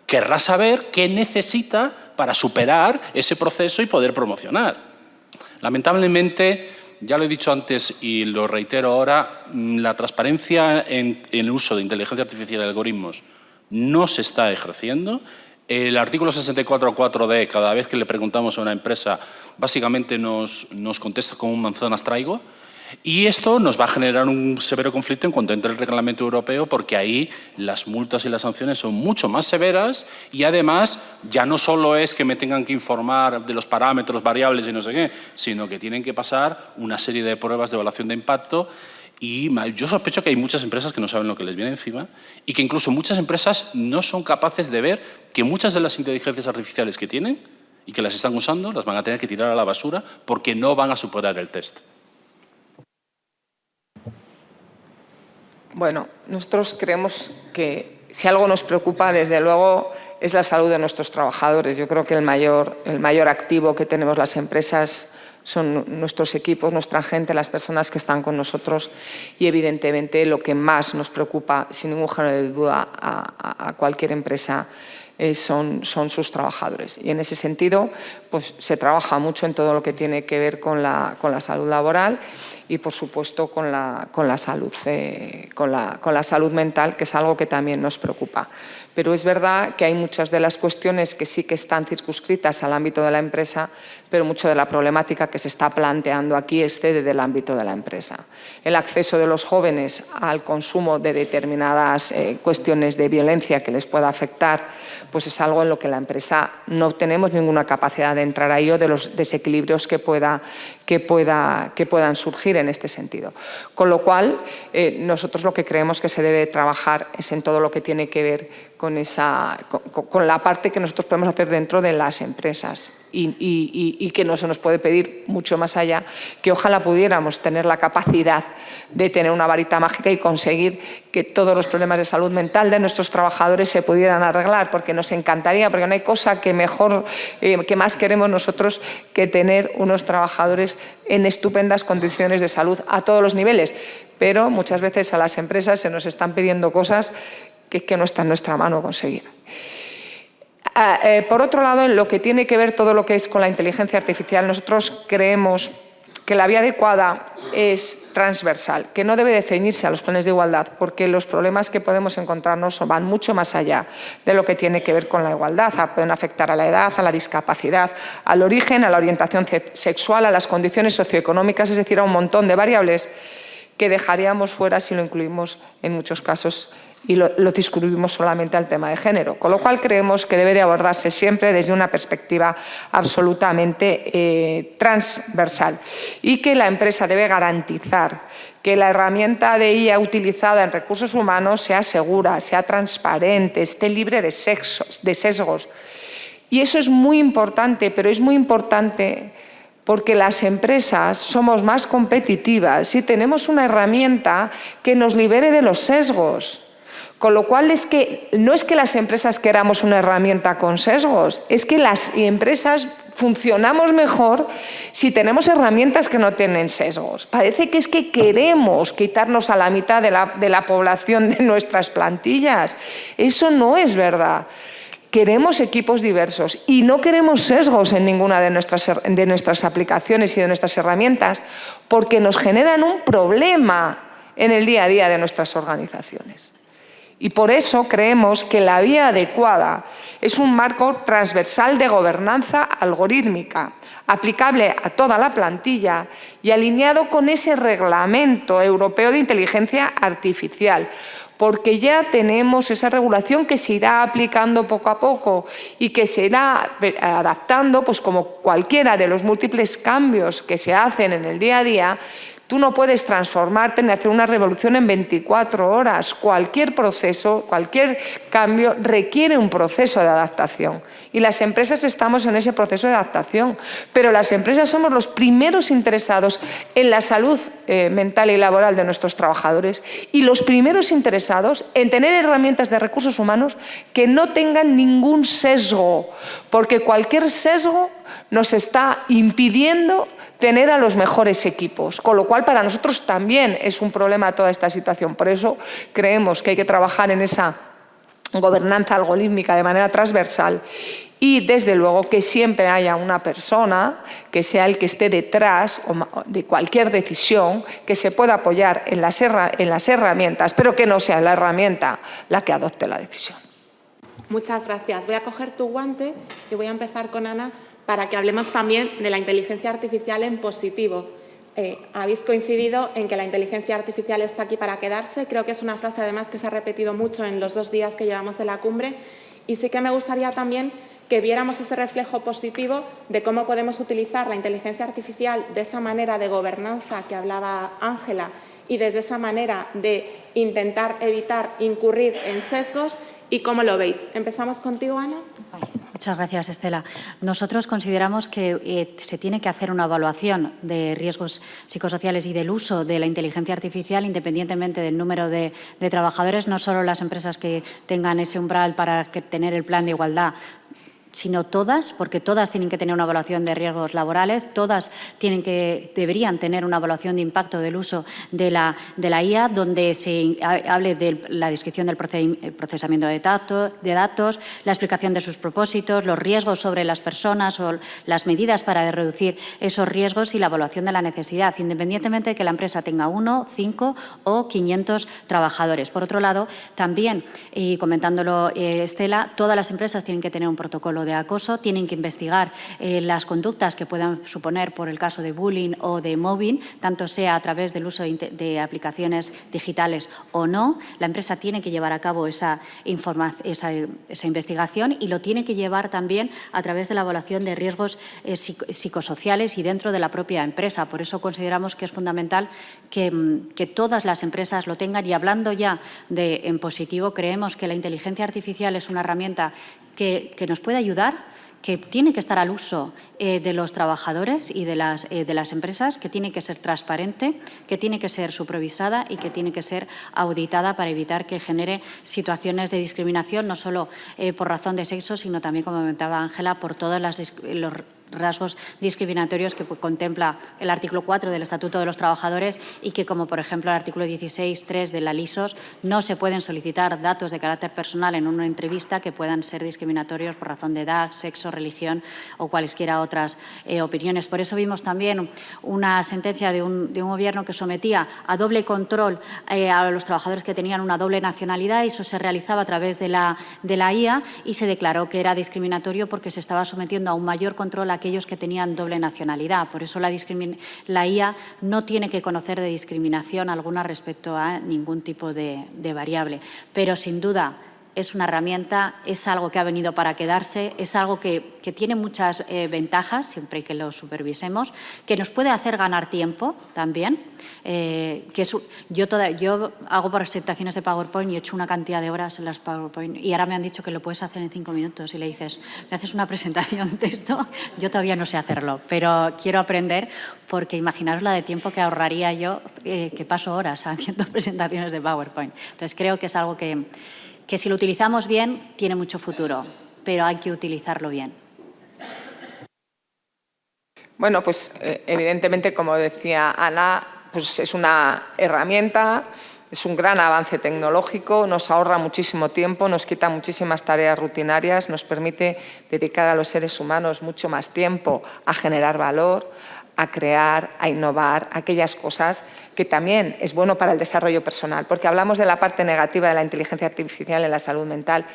querrá saber qué necesita para superar ese proceso y poder promocionar. Lamentablemente, ya lo he dicho antes y lo reitero ahora, la transparencia en el uso de inteligencia artificial y algoritmos no se está ejerciendo. El artículo 64.4d, cada vez que le preguntamos a una empresa, básicamente nos contesta con un manzanas traigo. Y esto nos va a generar un severo conflicto en cuanto entre el reglamento europeo, porque ahí las multas y las sanciones son mucho más severas y además ya no solo es que me tengan que informar de los parámetros, variables y no sé qué, sino que tienen que pasar una serie de pruebas de evaluación de impacto. Y yo sospecho que hay muchas empresas que no saben lo que les viene encima y que incluso muchas empresas no son capaces de ver que muchas de las inteligencias artificiales que tienen y que las están usando las van a tener que tirar a la basura porque no van a superar el test. Bueno, nosotros creemos que si algo nos preocupa, desde luego, es la salud de nuestros trabajadores. Yo creo que el mayor activo que tenemos las empresas son nuestros equipos, nuestra gente, las personas que están con nosotros y, evidentemente, lo que más nos preocupa, sin ningún género de duda, a cualquier empresa son sus trabajadores. Y en ese sentido, pues, se trabaja mucho en todo lo que tiene que ver con la salud laboral y, por supuesto, con la salud mental, que es algo que también nos preocupa. Pero es verdad que hay muchas de las cuestiones que sí que están circunscritas al ámbito de la empresa, pero mucho de la problemática que se está planteando aquí excede del ámbito de la empresa. El acceso de los jóvenes al consumo de determinadas cuestiones de violencia que les pueda afectar, pues es algo en lo que la empresa no tenemos ninguna capacidad de entrar ahí o de los desequilibrios que puedan surgir en este sentido. Con lo cual, nosotros lo que creemos que se debe trabajar es en todo lo que tiene que ver con la parte que nosotros podemos hacer dentro de las empresas y que no se nos puede pedir mucho más allá, que ojalá pudiéramos tener la capacidad de tener una varita mágica y conseguir que todos los problemas de salud mental de nuestros trabajadores se pudieran arreglar, porque nos encantaría, porque no hay cosa que más queremos nosotros que tener unos trabajadores en estupendas condiciones de salud a todos los niveles. Pero muchas veces a las empresas se nos están pidiendo cosas que no está en nuestra mano conseguir. Por otro lado, en lo que tiene que ver todo lo que es con la inteligencia artificial, nosotros creemos que la vía adecuada es transversal, que no debe de ceñirse a los planes de igualdad, porque los problemas que podemos encontrarnos van mucho más allá de lo que tiene que ver con la igualdad. Pueden afectar a la edad, a la discapacidad, al origen, a la orientación sexual, a las condiciones socioeconómicas, es decir, a un montón de variables que dejaríamos fuera si lo incluimos en muchos casos y lo circunscribimos solamente al tema de género. Con lo cual creemos que debe de abordarse siempre desde una perspectiva absolutamente transversal y que la empresa debe garantizar que la herramienta de IA utilizada en recursos humanos sea segura, sea transparente, esté libre de sesgos. Y eso es muy importante, pero es muy importante porque las empresas somos más competitivas si tenemos una herramienta que nos libere de los sesgos. Con lo cual no es que las empresas queramos una herramienta con sesgos, es que las empresas funcionamos mejor si tenemos herramientas que no tienen sesgos. Parece que es que queremos quitarnos a la mitad de la población de nuestras plantillas. Eso no es verdad. Queremos equipos diversos y no queremos sesgos en ninguna de nuestras aplicaciones y de nuestras herramientas porque nos generan un problema en el día a día de nuestras organizaciones. Y por eso creemos que la vía adecuada es un marco transversal de gobernanza algorítmica, aplicable a toda la plantilla y alineado con ese reglamento europeo de inteligencia artificial, porque ya tenemos esa regulación que se irá aplicando poco a poco y que se irá adaptando, pues como cualquiera de los múltiples cambios que se hacen en el día a día. Tú no puedes transformarte ni hacer una revolución en 24 horas. Cualquier proceso, cualquier cambio requiere un proceso de adaptación. Y las empresas estamos en ese proceso de adaptación. Pero las empresas somos los primeros interesados en la salud mental y laboral de nuestros trabajadores y los primeros interesados en tener herramientas de recursos humanos que no tengan ningún sesgo, porque cualquier sesgo nos está impidiendo tener a los mejores equipos, con lo cual para nosotros también es un problema toda esta situación. Por eso creemos que hay que trabajar en esa gobernanza algorítmica de manera transversal y, desde luego, que siempre haya una persona que sea el que esté detrás de cualquier decisión, que se pueda apoyar en las herramientas, pero que no sea la herramienta la que adopte la decisión. Muchas gracias. Voy a coger tu guante y voy a empezar con Ana para que hablemos también de la inteligencia artificial en positivo. Habéis coincidido en que la inteligencia artificial está aquí para quedarse. Creo que es una frase, además, que se ha repetido mucho en los 2 días que llevamos de la cumbre. Y sí que me gustaría también que viéramos ese reflejo positivo de cómo podemos utilizar la inteligencia artificial de esa manera de gobernanza que hablaba Ángela y desde esa manera de intentar evitar incurrir en sesgos. ¿Y cómo lo veis? ¿Empezamos contigo, Ana? Muchas gracias, Estela. Nosotros consideramos que se tiene que hacer una evaluación de riesgos psicosociales y del uso de la inteligencia artificial independientemente del número de trabajadores, no solo las empresas que tengan ese umbral para tener el plan de igualdad, sino todas, porque todas tienen que tener una evaluación de riesgos laborales, todas deberían tener una evaluación de impacto del uso de la IA, donde se hable de la descripción del procesamiento de datos, la explicación de sus propósitos, los riesgos sobre las personas o las medidas para reducir esos riesgos y la evaluación de la necesidad, independientemente de que la empresa tenga 1, 5 o 500 trabajadores. Por otro lado, también, y comentándolo Estela, todas las empresas tienen que tener un protocolo de acoso, tienen que investigar las conductas que puedan suponer por el caso de bullying o de mobbing, tanto sea a través del uso de aplicaciones digitales o no. La empresa tiene que llevar a cabo esa investigación y lo tiene que llevar también a través de la evaluación de riesgos psicosociales y dentro de la propia empresa. Por eso consideramos que es fundamental que todas las empresas lo tengan y, hablando ya en positivo, creemos que la inteligencia artificial es una herramienta que nos puede ayudar, que tiene que estar al uso de los trabajadores y de las empresas, que tiene que ser transparente, que tiene que ser supervisada y que tiene que ser auditada para evitar que genere situaciones de discriminación, no solo por razón de sexo, sino también, como comentaba Ángela, por todos los rasgos discriminatorios que contempla el artículo 4 del Estatuto de los Trabajadores y que, como por ejemplo el artículo 16.3 de la LISOS, no se pueden solicitar datos de carácter personal en una entrevista que puedan ser discriminatorios por razón de edad, sexo, religión o cualesquiera otras opiniones. Por eso vimos también una sentencia de un gobierno que sometía a doble control a los trabajadores que tenían una doble nacionalidad, y eso se realizaba a través de la IA, y se declaró que era discriminatorio porque se estaba sometiendo a un mayor control a aquellos que tenían doble nacionalidad. Por eso la IA no tiene que conocer de discriminación alguna respecto a ningún tipo de variable. Pero, sin duda, es una herramienta, es algo que ha venido para quedarse, es algo que tiene muchas ventajas, siempre que lo supervisemos, que nos puede hacer ganar tiempo también. Yo hago presentaciones de PowerPoint y he hecho una cantidad de horas en las PowerPoint y ahora me han dicho que lo puedes hacer en 5 minutos y le dices, ¿me haces una presentación de esto? Yo todavía no sé hacerlo, pero quiero aprender, porque imaginaros la de tiempo que ahorraría yo, que paso horas haciendo presentaciones de PowerPoint. Entonces, creo que es algo que si lo utilizamos bien, tiene mucho futuro, pero hay que utilizarlo bien. Bueno, pues evidentemente, como decía Ana, pues es una herramienta, es un gran avance tecnológico, nos ahorra muchísimo tiempo, nos quita muchísimas tareas rutinarias, nos permite dedicar a los seres humanos mucho más tiempo a generar valor, a crear, a innovar, aquellas cosas que también es bueno para el desarrollo personal, porque hablamos de la parte negativa de la inteligencia artificial en la salud mental,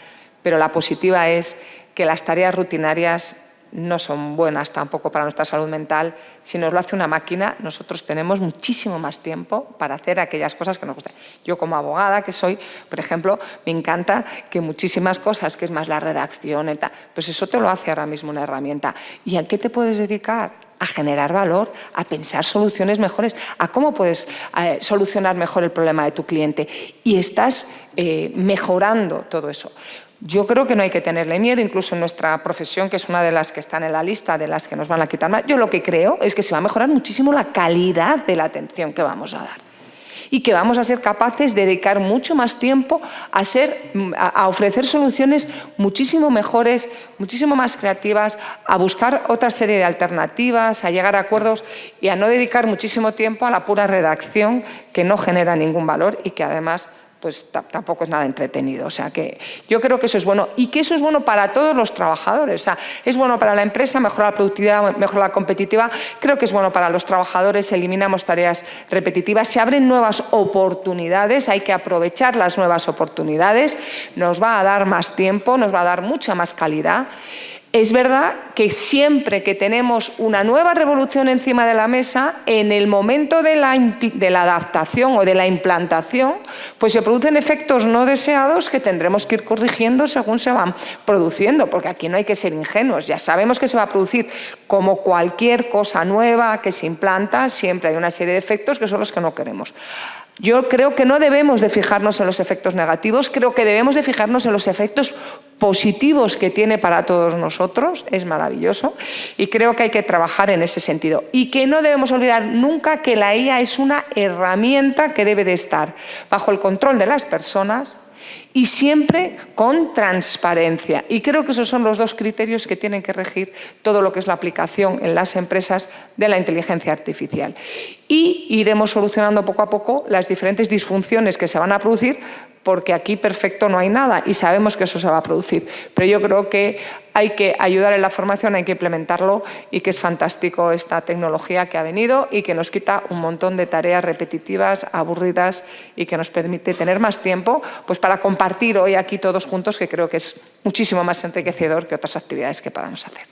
pero la positiva es que las tareas rutinarias no son buenas tampoco para nuestra salud mental. Si nos lo hace una máquina, nosotros tenemos muchísimo más tiempo para hacer aquellas cosas que nos gustan. Yo, como abogada que soy, por ejemplo, me encanta que muchísimas cosas, que es más la redacción y tal, pues eso te lo hace ahora mismo una herramienta. ¿Y a qué te puedes dedicar? A generar valor, a pensar soluciones mejores, a cómo puedes solucionar mejor el problema de tu cliente. Y estás mejorando todo eso. Yo creo que no hay que tenerle miedo, incluso en nuestra profesión, que es una de las que están en la lista de las que nos van a quitar más. Yo lo que creo es que se va a mejorar muchísimo la calidad de la atención que vamos a dar y que vamos a ser capaces de dedicar mucho más tiempo a ofrecer soluciones muchísimo mejores, muchísimo más creativas, a buscar otra serie de alternativas, a llegar a acuerdos y a no dedicar muchísimo tiempo a la pura redacción que no genera ningún valor y que además pues tampoco es nada entretenido. O sea, que yo creo que eso es bueno y que eso es bueno para todos los trabajadores. O sea, es bueno para la empresa, mejora la productividad, mejora la competitiva. Creo que es bueno para los trabajadores, eliminamos tareas repetitivas, se abren nuevas oportunidades, hay que aprovechar las nuevas oportunidades, nos va a dar más tiempo, nos va a dar mucha más calidad. Es verdad que siempre que tenemos una nueva revolución encima de la mesa, en el momento de la adaptación o de la implantación, pues se producen efectos no deseados que tendremos que ir corrigiendo según se van produciendo, porque aquí no hay que ser ingenuos, ya sabemos que se va a producir como cualquier cosa nueva que se implanta, siempre hay una serie de efectos que son los que no queremos. Yo creo que no debemos de fijarnos en los efectos negativos, creo que debemos de fijarnos en los efectos positivos que tiene para todos nosotros, es maravilloso, y creo que hay que trabajar en ese sentido. Y que no debemos olvidar nunca que la IA es una herramienta que debe de estar bajo el control de las personas y siempre con transparencia. Y creo que esos son los dos criterios que tienen que regir todo lo que es la aplicación en las empresas de la inteligencia artificial. Y iremos solucionando poco a poco las diferentes disfunciones que se van a producir, porque aquí perfecto no hay nada y sabemos que eso se va a producir. Pero yo creo que hay que ayudar en la formación, hay que implementarlo y que es fantástico esta tecnología que ha venido y que nos quita un montón de tareas repetitivas, aburridas y que nos permite tener más tiempo pues para compartir hoy aquí todos juntos, que creo que es muchísimo más enriquecedor que otras actividades que podamos hacer.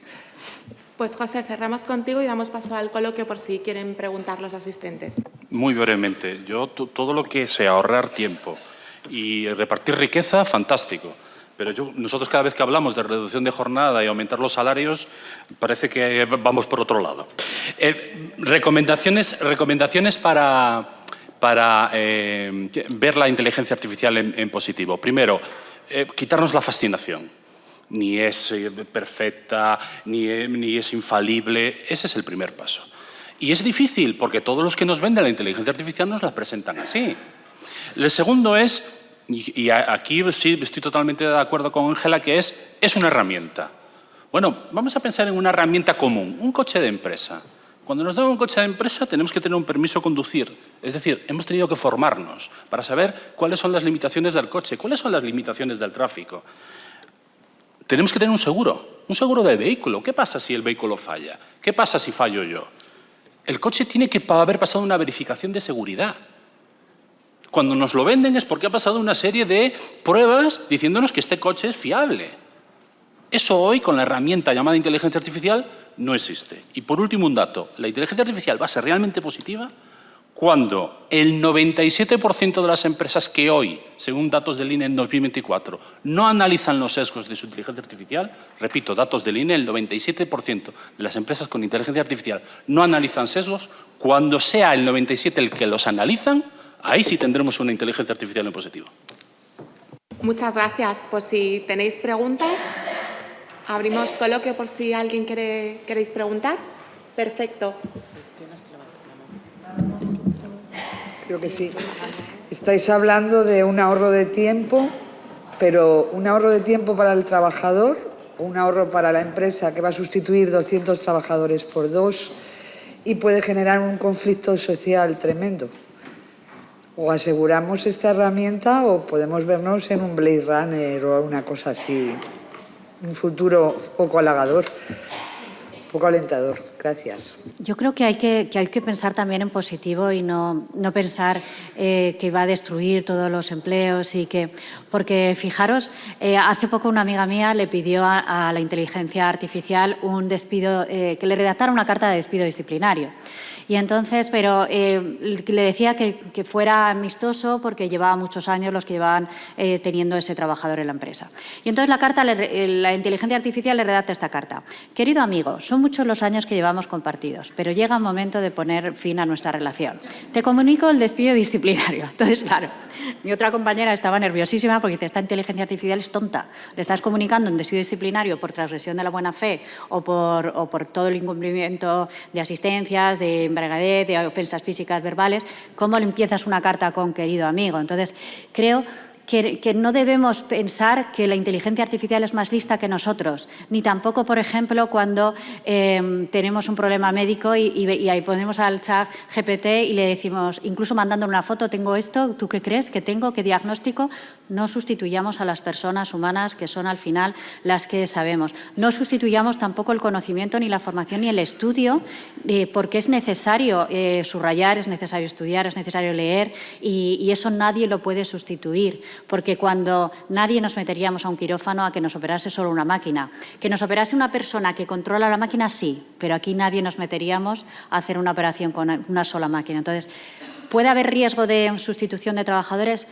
Pues José, cerramos contigo y damos paso al coloquio por si quieren preguntar los asistentes. Muy brevemente, yo todo lo que sea ahorrar tiempo y repartir riqueza, fantástico. Pero nosotros cada vez que hablamos de reducción de jornada y aumentar los salarios, parece que vamos por otro lado. Recomendaciones para ver la inteligencia artificial en positivo. Primero, quitarnos la fascinación. Ni es perfecta, ni es infalible. Ese es el primer paso. Y es difícil porque todos los que nos venden la inteligencia artificial nos la presentan así. El segundo es, y aquí sí estoy totalmente de acuerdo con Ángela, que es una herramienta. Bueno, vamos a pensar en una herramienta común, un coche de empresa. Cuando nos dan un coche de empresa tenemos que tener un permiso de conducir. Es decir, hemos tenido que formarnos para saber cuáles son las limitaciones del coche, cuáles son las limitaciones del tráfico. Tenemos que tener un seguro de vehículo. ¿Qué pasa si el vehículo falla? ¿Qué pasa si fallo yo? El coche tiene que haber pasado una verificación de seguridad. Cuando nos lo venden es porque ha pasado una serie de pruebas diciéndonos que este coche es fiable. Eso hoy, con la herramienta llamada inteligencia artificial, no existe. Y por último, un dato. La inteligencia artificial va a ser realmente positiva cuando el 97% de las empresas que hoy, según datos del INE en 2024, no analizan los sesgos de su inteligencia artificial, repito, datos del INE, el 97% de las empresas con inteligencia artificial no analizan sesgos, cuando sea el 97% el que los analizan, ahí sí tendremos una inteligencia artificial en positivo. Muchas gracias. Pues si tenéis preguntas, abrimos coloquio por si alguien queréis preguntar. Perfecto. Creo que sí. Estáis hablando de un ahorro de tiempo, pero un ahorro de tiempo para el trabajador, un ahorro para la empresa que va a sustituir 200 trabajadores por 2 y puede generar un conflicto social tremendo. O aseguramos esta herramienta o podemos vernos en un Blade Runner o una cosa así, un futuro poco halagador, poco alentador. Gracias. Yo creo que hay que pensar también en positivo y no pensar que va a destruir todos los empleos porque fijaros, hace poco una amiga mía le pidió a la inteligencia artificial un despido, que le redactara una carta de despido disciplinario. Y entonces, pero le decía que fuera amistoso porque llevaba muchos años los que llevaban teniendo ese trabajador en la empresa. Y entonces la inteligencia artificial le redacta esta carta. Querido amigo, son muchos los años que llevamos compartidos, pero llega el momento de poner fin a nuestra relación. Te comunico el despido disciplinario. Entonces, claro, mi otra compañera estaba nerviosísima porque dice, esta inteligencia artificial es tonta. Le estás comunicando un despido disciplinario por transgresión de la buena fe o por todo el incumplimiento de asistencias, de de ofensas físicas, verbales, ¿cómo le empiezas una carta con querido amigo? Entonces, creo que no debemos pensar que la inteligencia artificial es más lista que nosotros, ni tampoco, por ejemplo, cuando tenemos un problema médico y ahí ponemos al chat GPT y le decimos, incluso mandando una foto, tengo esto, ¿tú qué crees que tengo? ¿Qué diagnóstico? No sustituyamos a las personas humanas que son al final las que sabemos. No sustituyamos tampoco el conocimiento, ni la formación, ni el estudio, porque es necesario subrayar, es necesario estudiar, es necesario leer y eso nadie lo puede sustituir. Porque cuando nadie nos meteríamos a un quirófano a que nos operase solo una máquina. Que nos operase una persona que controla la máquina, sí, pero aquí nadie nos meteríamos a hacer una operación con una sola máquina. Entonces, ¿puede haber riesgo de sustitución de trabajadores?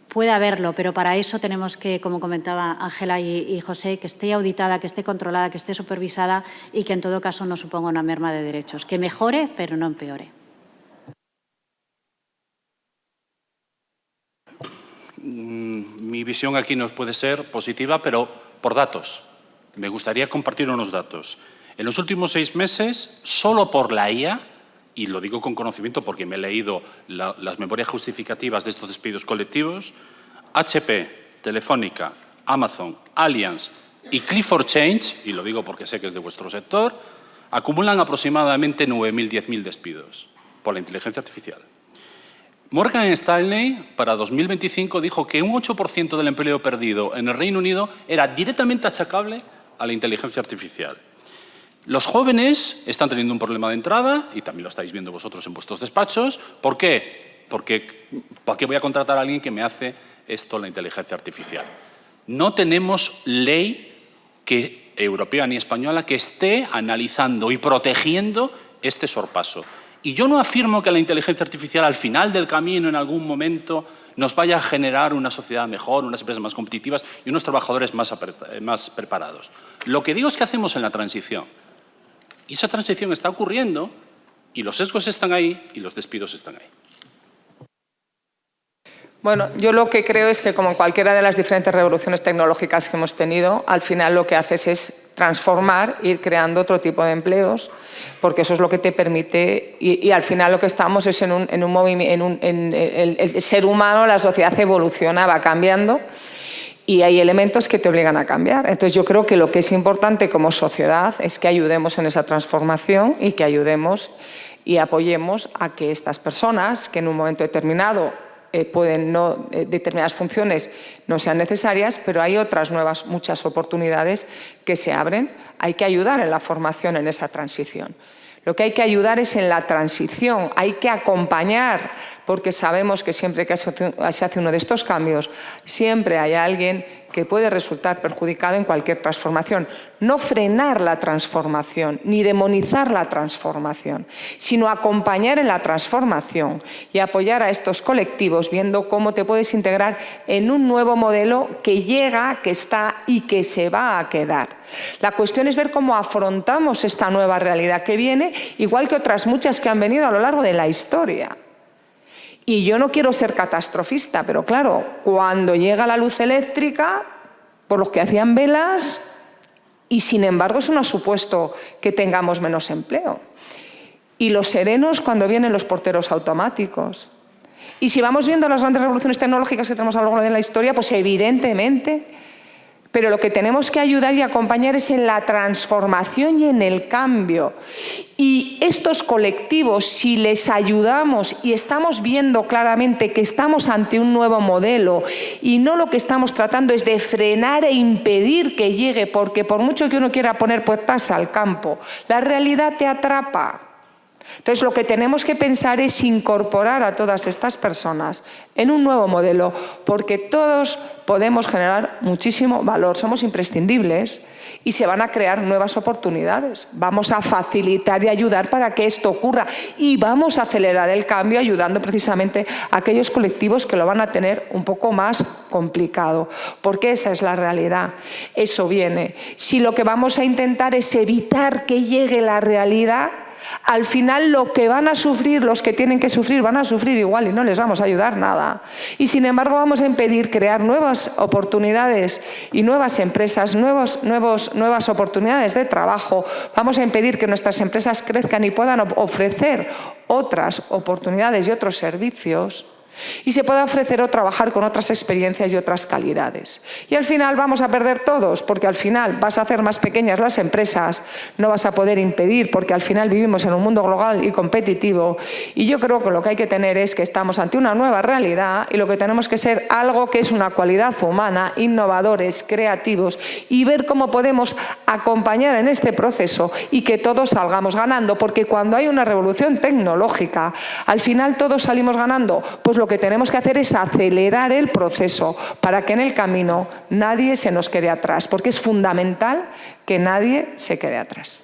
Puede haberlo, pero para eso tenemos que, como comentaba Ángela y José, que esté auditada, que esté controlada, que esté supervisada y que en todo caso no suponga una merma de derechos. Que mejore, pero no empeore. Mi visión aquí no puede ser positiva, pero por datos. Me gustaría compartir unos datos. En los últimos 6 meses, solo por la IA, y lo digo con conocimiento porque me he leído las memorias justificativas de estos despidos colectivos, HP, Telefónica, Amazon, Allianz y Clifford Change, y lo digo porque sé que es de vuestro sector, acumulan aproximadamente 9.000, 10.000 despidos por la inteligencia artificial. Morgan Stanley, para 2025, dijo que un 8% del empleo perdido en el Reino Unido era directamente achacable a la inteligencia artificial. Los jóvenes están teniendo un problema de entrada, y también lo estáis viendo vosotros en vuestros despachos. ¿Por qué? Porque ¿para qué voy a contratar a alguien que me hace esto la inteligencia artificial? No tenemos ley europea ni española que esté analizando y protegiendo este sorpaso. Y yo no afirmo que la inteligencia artificial al final del camino, en algún momento, nos vaya a generar una sociedad mejor, unas empresas más competitivas y unos trabajadores más preparados. Lo que digo es que hacemos en la transición. Y esa transición está ocurriendo y los sesgos están ahí y los despidos están ahí. Bueno, yo lo que creo es que, como en cualquiera de las diferentes revoluciones tecnológicas que hemos tenido, al final lo que haces es transformar, ir creando otro tipo de empleos, porque eso es lo que te permite, y al final lo que estamos es en un movimiento, el ser humano, la sociedad evoluciona, va cambiando, y hay elementos que te obligan a cambiar. Entonces yo creo que lo que es importante como sociedad es que ayudemos en esa transformación y que ayudemos y apoyemos a que estas personas, que en un momento determinado determinadas funciones no sean necesarias, pero hay otras nuevas, muchas oportunidades que se abren. Hay que ayudar en la formación, en esa transición. Lo que hay que ayudar es en la transición, hay que acompañar, porque sabemos que siempre que se hace uno de estos cambios, siempre hay alguien que puede resultar perjudicado en cualquier transformación. No frenar la transformación, ni demonizar la transformación, sino acompañar en la transformación y apoyar a estos colectivos viendo cómo te puedes integrar en un nuevo modelo que llega, que está y que se va a quedar. La cuestión es ver cómo afrontamos esta nueva realidad que viene, igual que otras muchas que han venido a lo largo de la historia. Y yo no quiero ser catastrofista, pero claro, cuando llega la luz eléctrica, por los que hacían velas, y sin embargo eso no ha supuesto que tengamos menos empleo. Y los serenos cuando vienen los porteros automáticos. Y si vamos viendo las grandes revoluciones tecnológicas que tenemos a lo largo de la historia, pues evidentemente Pero lo que tenemos que ayudar y acompañar es en la transformación y en el cambio. Y estos colectivos, si les ayudamos y estamos viendo claramente que estamos ante un nuevo modelo y no lo que estamos tratando es de frenar e impedir que llegue, porque por mucho que uno quiera poner puertas al campo, la realidad te atrapa. Entonces, lo que tenemos que pensar es incorporar a todas estas personas en un nuevo modelo, porque todos podemos generar muchísimo valor, somos imprescindibles y se van a crear nuevas oportunidades. Vamos a facilitar y ayudar para que esto ocurra y vamos a acelerar el cambio ayudando precisamente a aquellos colectivos que lo van a tener un poco más complicado, porque esa es la realidad. Eso viene. Si lo que vamos a intentar es evitar que llegue la realidad, al final lo que van a sufrir, los que tienen que sufrir, van a sufrir igual y no les vamos a ayudar nada. Y sin embargo vamos a impedir crear nuevas oportunidades y nuevas empresas, nuevas oportunidades de trabajo. Vamos a impedir que nuestras empresas crezcan y puedan ofrecer otras oportunidades y otros servicios. Y se puede ofrecer o trabajar con otras experiencias y otras calidades. Y al final vamos a perder todos, porque al final vas a hacer más pequeñas las empresas, no vas a poder impedir, porque al final vivimos en un mundo global y competitivo. Y yo creo que lo que hay que tener es que estamos ante una nueva realidad y lo que tenemos que ser algo que es una cualidad humana, innovadores, creativos, y ver cómo podemos acompañar en este proceso y que todos salgamos ganando, porque cuando hay una revolución tecnológica, al final todos salimos ganando. Pues lo que tenemos que hacer es acelerar el proceso para que en el camino nadie se nos quede atrás, porque es fundamental que nadie se quede atrás.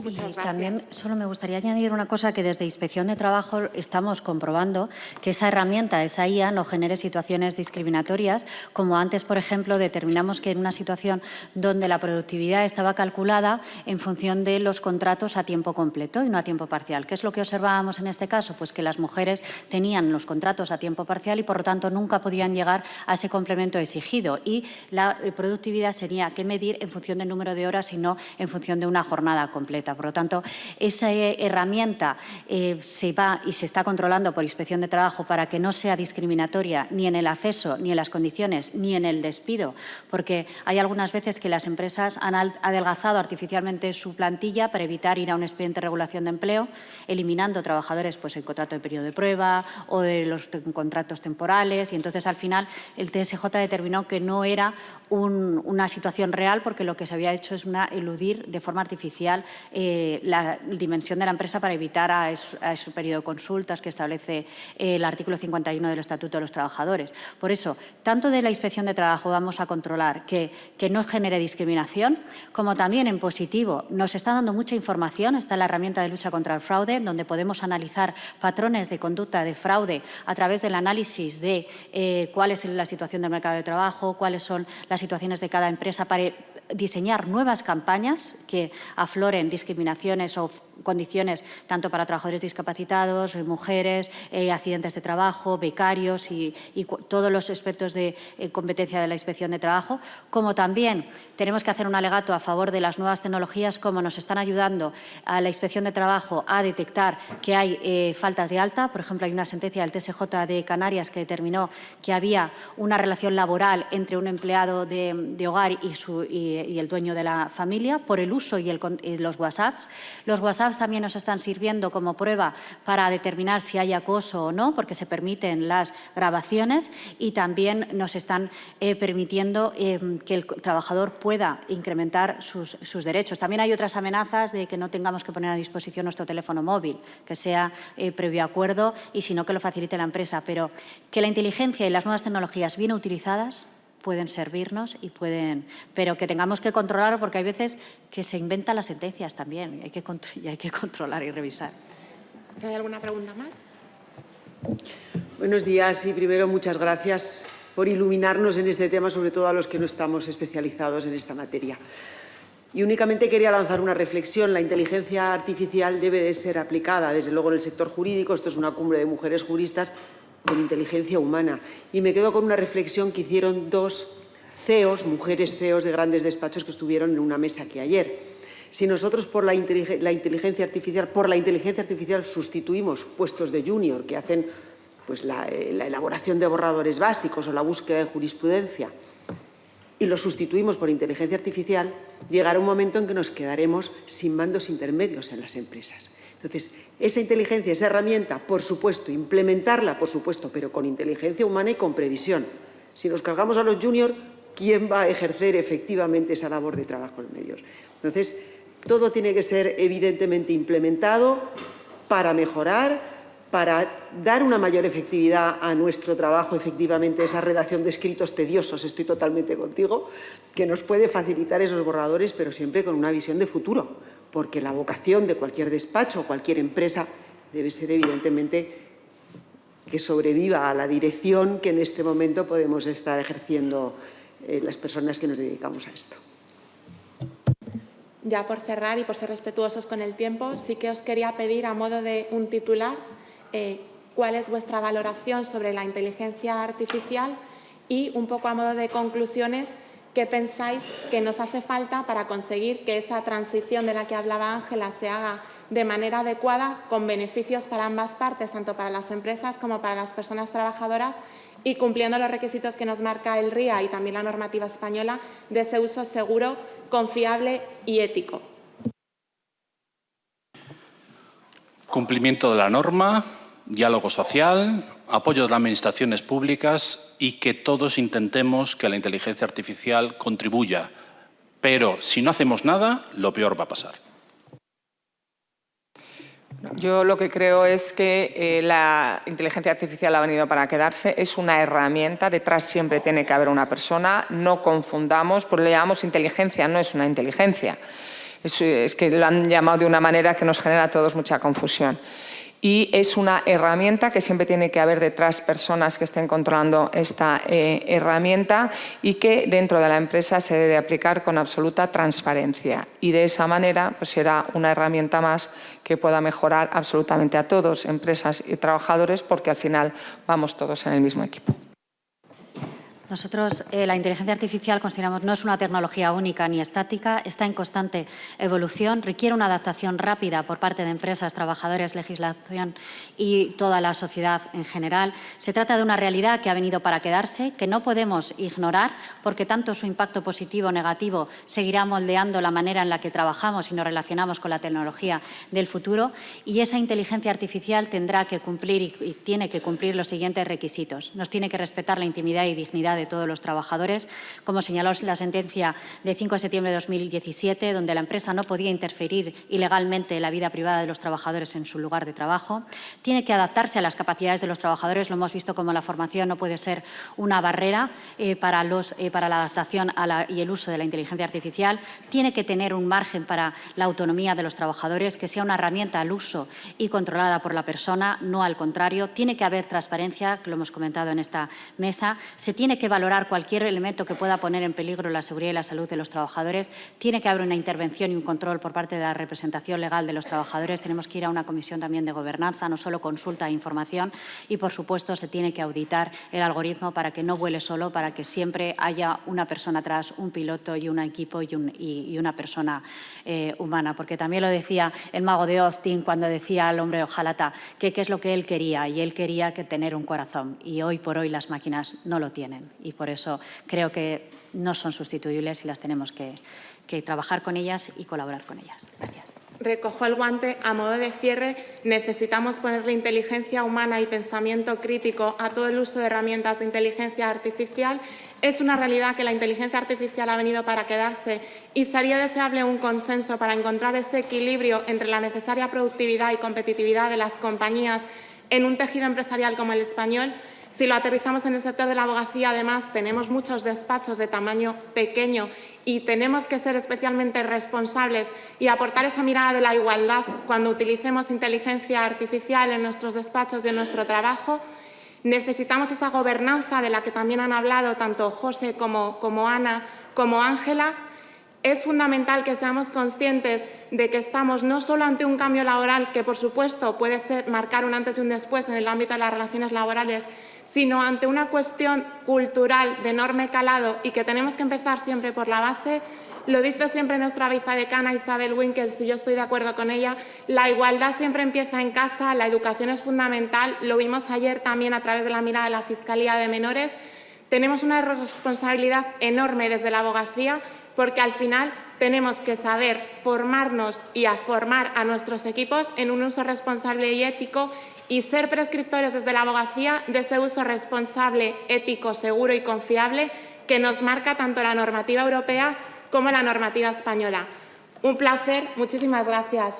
Y también solo me gustaría añadir una cosa que desde Inspección de Trabajo estamos comprobando, que esa herramienta, esa IA, no genere situaciones discriminatorias, como antes, por ejemplo, determinamos que en una situación donde la productividad estaba calculada en función de los contratos a tiempo completo y no a tiempo parcial. ¿Qué es lo que observábamos en este caso? Pues que las mujeres tenían los contratos a tiempo parcial y, por lo tanto, nunca podían llegar a ese complemento exigido. Y la productividad sería que medir en función del número de horas y no en función de una jornada completa. Por lo tanto, esa herramienta se va y se está controlando por Inspección de Trabajo para que no sea discriminatoria ni en el acceso, ni en las condiciones, ni en el despido, porque hay algunas veces que las empresas han adelgazado artificialmente su plantilla para evitar ir a un expediente de regulación de empleo, eliminando trabajadores pues, en contrato de periodo de prueba o de los contratos temporales, y entonces al final el TSJ determinó que no era una situación real, porque lo que se había hecho es eludir de forma artificial la dimensión de la empresa para evitar a ese periodo de consultas que establece el artículo 51 del Estatuto de los Trabajadores. Por eso, tanto de la Inspección de Trabajo vamos a controlar que no genere discriminación, como también en positivo nos está dando mucha información. Está la herramienta de lucha contra el fraude, donde podemos analizar patrones de conducta de fraude a través del análisis de cuál es la situación del mercado de trabajo, cuáles son las situaciones de cada empresa, para diseñar nuevas campañas que afloren discriminaciones o condiciones tanto para trabajadores discapacitados, mujeres, accidentes de trabajo, becarios y todos los aspectos de competencia de la Inspección de Trabajo, como también tenemos que hacer un alegato a favor de las nuevas tecnologías, como nos están ayudando a la Inspección de Trabajo a detectar que hay faltas de alta. Por ejemplo, hay una sentencia del TSJ de Canarias que determinó que había una relación laboral entre un empleado de hogar y el dueño de la familia por el uso y los WhatsApps. Los WhatsApps también nos están sirviendo como prueba para determinar si hay acoso o no, porque se permiten las grabaciones, y también nos están permitiendo que el trabajador pueda incrementar sus derechos. También hay otras amenazas de que no tengamos que poner a disposición nuestro teléfono móvil, que sea previo acuerdo, y si no, que lo facilite la empresa. Pero que la inteligencia y las nuevas tecnologías bien utilizadas pueden servirnos pero que tengamos que controlar, porque hay veces que se inventan las sentencias también y hay que controlar y revisar. ¿Si hay alguna pregunta más? Buenos días y primero muchas gracias por iluminarnos en este tema, sobre todo a los que no estamos especializados en esta materia. Y únicamente quería lanzar una reflexión. La inteligencia artificial debe de ser aplicada, desde luego, en el sector jurídico. Esto es una cumbre de mujeres juristas con inteligencia humana. Y me quedo con una reflexión que hicieron dos CEOs, mujeres CEOs de grandes despachos que estuvieron en una mesa aquí ayer. Si nosotros por la inteligencia artificial sustituimos puestos de junior que hacen pues, la elaboración de borradores básicos o la búsqueda de jurisprudencia y lo sustituimos por inteligencia artificial, llegará un momento en que nos quedaremos sin mandos intermedios en las empresas. Entonces, esa inteligencia, esa herramienta, por supuesto, implementarla, por supuesto, pero con inteligencia humana y con previsión. Si nos cargamos a los juniors, ¿quién va a ejercer efectivamente esa labor de trabajo en medios? Entonces, todo tiene que ser evidentemente implementado para mejorar, para dar una mayor efectividad a nuestro trabajo, efectivamente, esa redacción de escritos tediosos, estoy totalmente contigo, que nos puede facilitar esos borradores, pero siempre con una visión de futuro, porque la vocación de cualquier despacho o cualquier empresa debe ser, evidentemente, que sobreviva a la dirección que en este momento podemos estar ejerciendo las personas que nos dedicamos a esto. Ya por cerrar y por ser respetuosos con el tiempo, sí que os quería pedir a modo de un titular cuál es vuestra valoración sobre la inteligencia artificial y un poco a modo de conclusiones, qué pensáis que nos hace falta para conseguir que esa transición de la que hablaba Ángela se haga de manera adecuada, con beneficios para ambas partes, tanto para las empresas como para las personas trabajadoras, y cumpliendo los requisitos que nos marca el RIA y también la normativa española de ese uso seguro, confiable y ético. Cumplimiento de la norma, diálogo social, apoyo de las administraciones públicas y que todos intentemos que la inteligencia artificial contribuya. Pero si no hacemos nada, lo peor va a pasar. Yo lo que creo es que la inteligencia artificial ha venido para quedarse, es una herramienta, detrás siempre tiene que haber una persona, no confundamos, porque le llamamos inteligencia, no es una inteligencia. Es que lo han llamado de una manera que nos genera a todos mucha confusión. Y es una herramienta que siempre tiene que haber detrás personas que estén controlando esta herramienta y que dentro de la empresa se debe aplicar con absoluta transparencia. Y de esa manera pues, será una herramienta más que pueda mejorar absolutamente a todos, empresas y trabajadores, porque al final vamos todos en el mismo equipo. Nosotros la inteligencia artificial consideramos no es una tecnología única ni estática, está en constante evolución, requiere una adaptación rápida por parte de empresas, trabajadores, legislación y toda la sociedad en general. Se trata de una realidad que ha venido para quedarse, que no podemos ignorar porque tanto su impacto positivo o negativo seguirá moldeando la manera en la que trabajamos y nos relacionamos con la tecnología del futuro, y esa inteligencia artificial tendrá que cumplir y tiene que cumplir los siguientes requisitos. Nos tiene que respetar la intimidad y dignidad de todos los trabajadores, como señaló la sentencia de 5 de septiembre de 2017, donde la empresa no podía interferir ilegalmente en la vida privada de los trabajadores en su lugar de trabajo. Tiene que adaptarse a las capacidades de los trabajadores. Lo hemos visto como la formación no puede ser una barrera para la adaptación y el uso de la inteligencia artificial. Tiene que tener un margen para la autonomía de los trabajadores, que sea una herramienta al uso y controlada por la persona, no al contrario. Tiene que haber transparencia, que lo hemos comentado en esta mesa. Se tiene que valorar cualquier elemento que pueda poner en peligro la seguridad y la salud de los trabajadores. Tiene que haber una intervención y un control por parte de la representación legal de los trabajadores. Tenemos que ir a una comisión también de gobernanza, no solo consulta e información. Y, por supuesto, se tiene que auditar el algoritmo para que no vuele solo, para que siempre haya una persona atrás, un piloto y un equipo y una persona humana. Porque también lo decía el mago de Oz, Tim, cuando decía al hombre hojalata que qué es lo que él quería, y él quería tener un corazón. Y hoy por hoy las máquinas no lo tienen. Y por eso creo que no son sustituibles y las tenemos que trabajar con ellas y colaborar con ellas. Gracias. Recojo el guante. A modo de cierre, necesitamos ponerle inteligencia humana y pensamiento crítico a todo el uso de herramientas de inteligencia artificial. Es una realidad que la inteligencia artificial ha venido para quedarse y sería deseable un consenso para encontrar ese equilibrio entre la necesaria productividad y competitividad de las compañías en un tejido empresarial como el español. Si lo aterrizamos en el sector de la abogacía, además, tenemos muchos despachos de tamaño pequeño y tenemos que ser especialmente responsables y aportar esa mirada de la igualdad cuando utilicemos inteligencia artificial en nuestros despachos y en nuestro trabajo. Necesitamos esa gobernanza de la que también han hablado tanto José como Ana, como Ángela. Es fundamental que seamos conscientes de que estamos no solo ante un cambio laboral que, por supuesto, puede marcar un antes y un después en el ámbito de las relaciones laborales, sino ante una cuestión cultural de enorme calado y que tenemos que empezar siempre por la base. Lo dice siempre nuestra vicedecana Isabel Winkels, y yo estoy de acuerdo con ella, la igualdad siempre empieza en casa, la educación es fundamental, lo vimos ayer también a través de la mirada de la Fiscalía de Menores. Tenemos una responsabilidad enorme desde la abogacía porque al final tenemos que saber formarnos y a formar a nuestros equipos en un uso responsable y ético y ser prescriptores desde la abogacía de ese uso responsable, ético, seguro y confiable que nos marca tanto la normativa europea como la normativa española. Un placer, muchísimas gracias.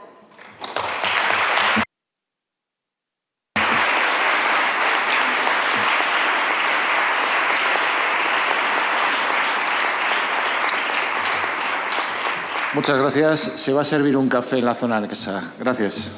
Muchas gracias. Se va a servir un café en la zona anexa. Gracias.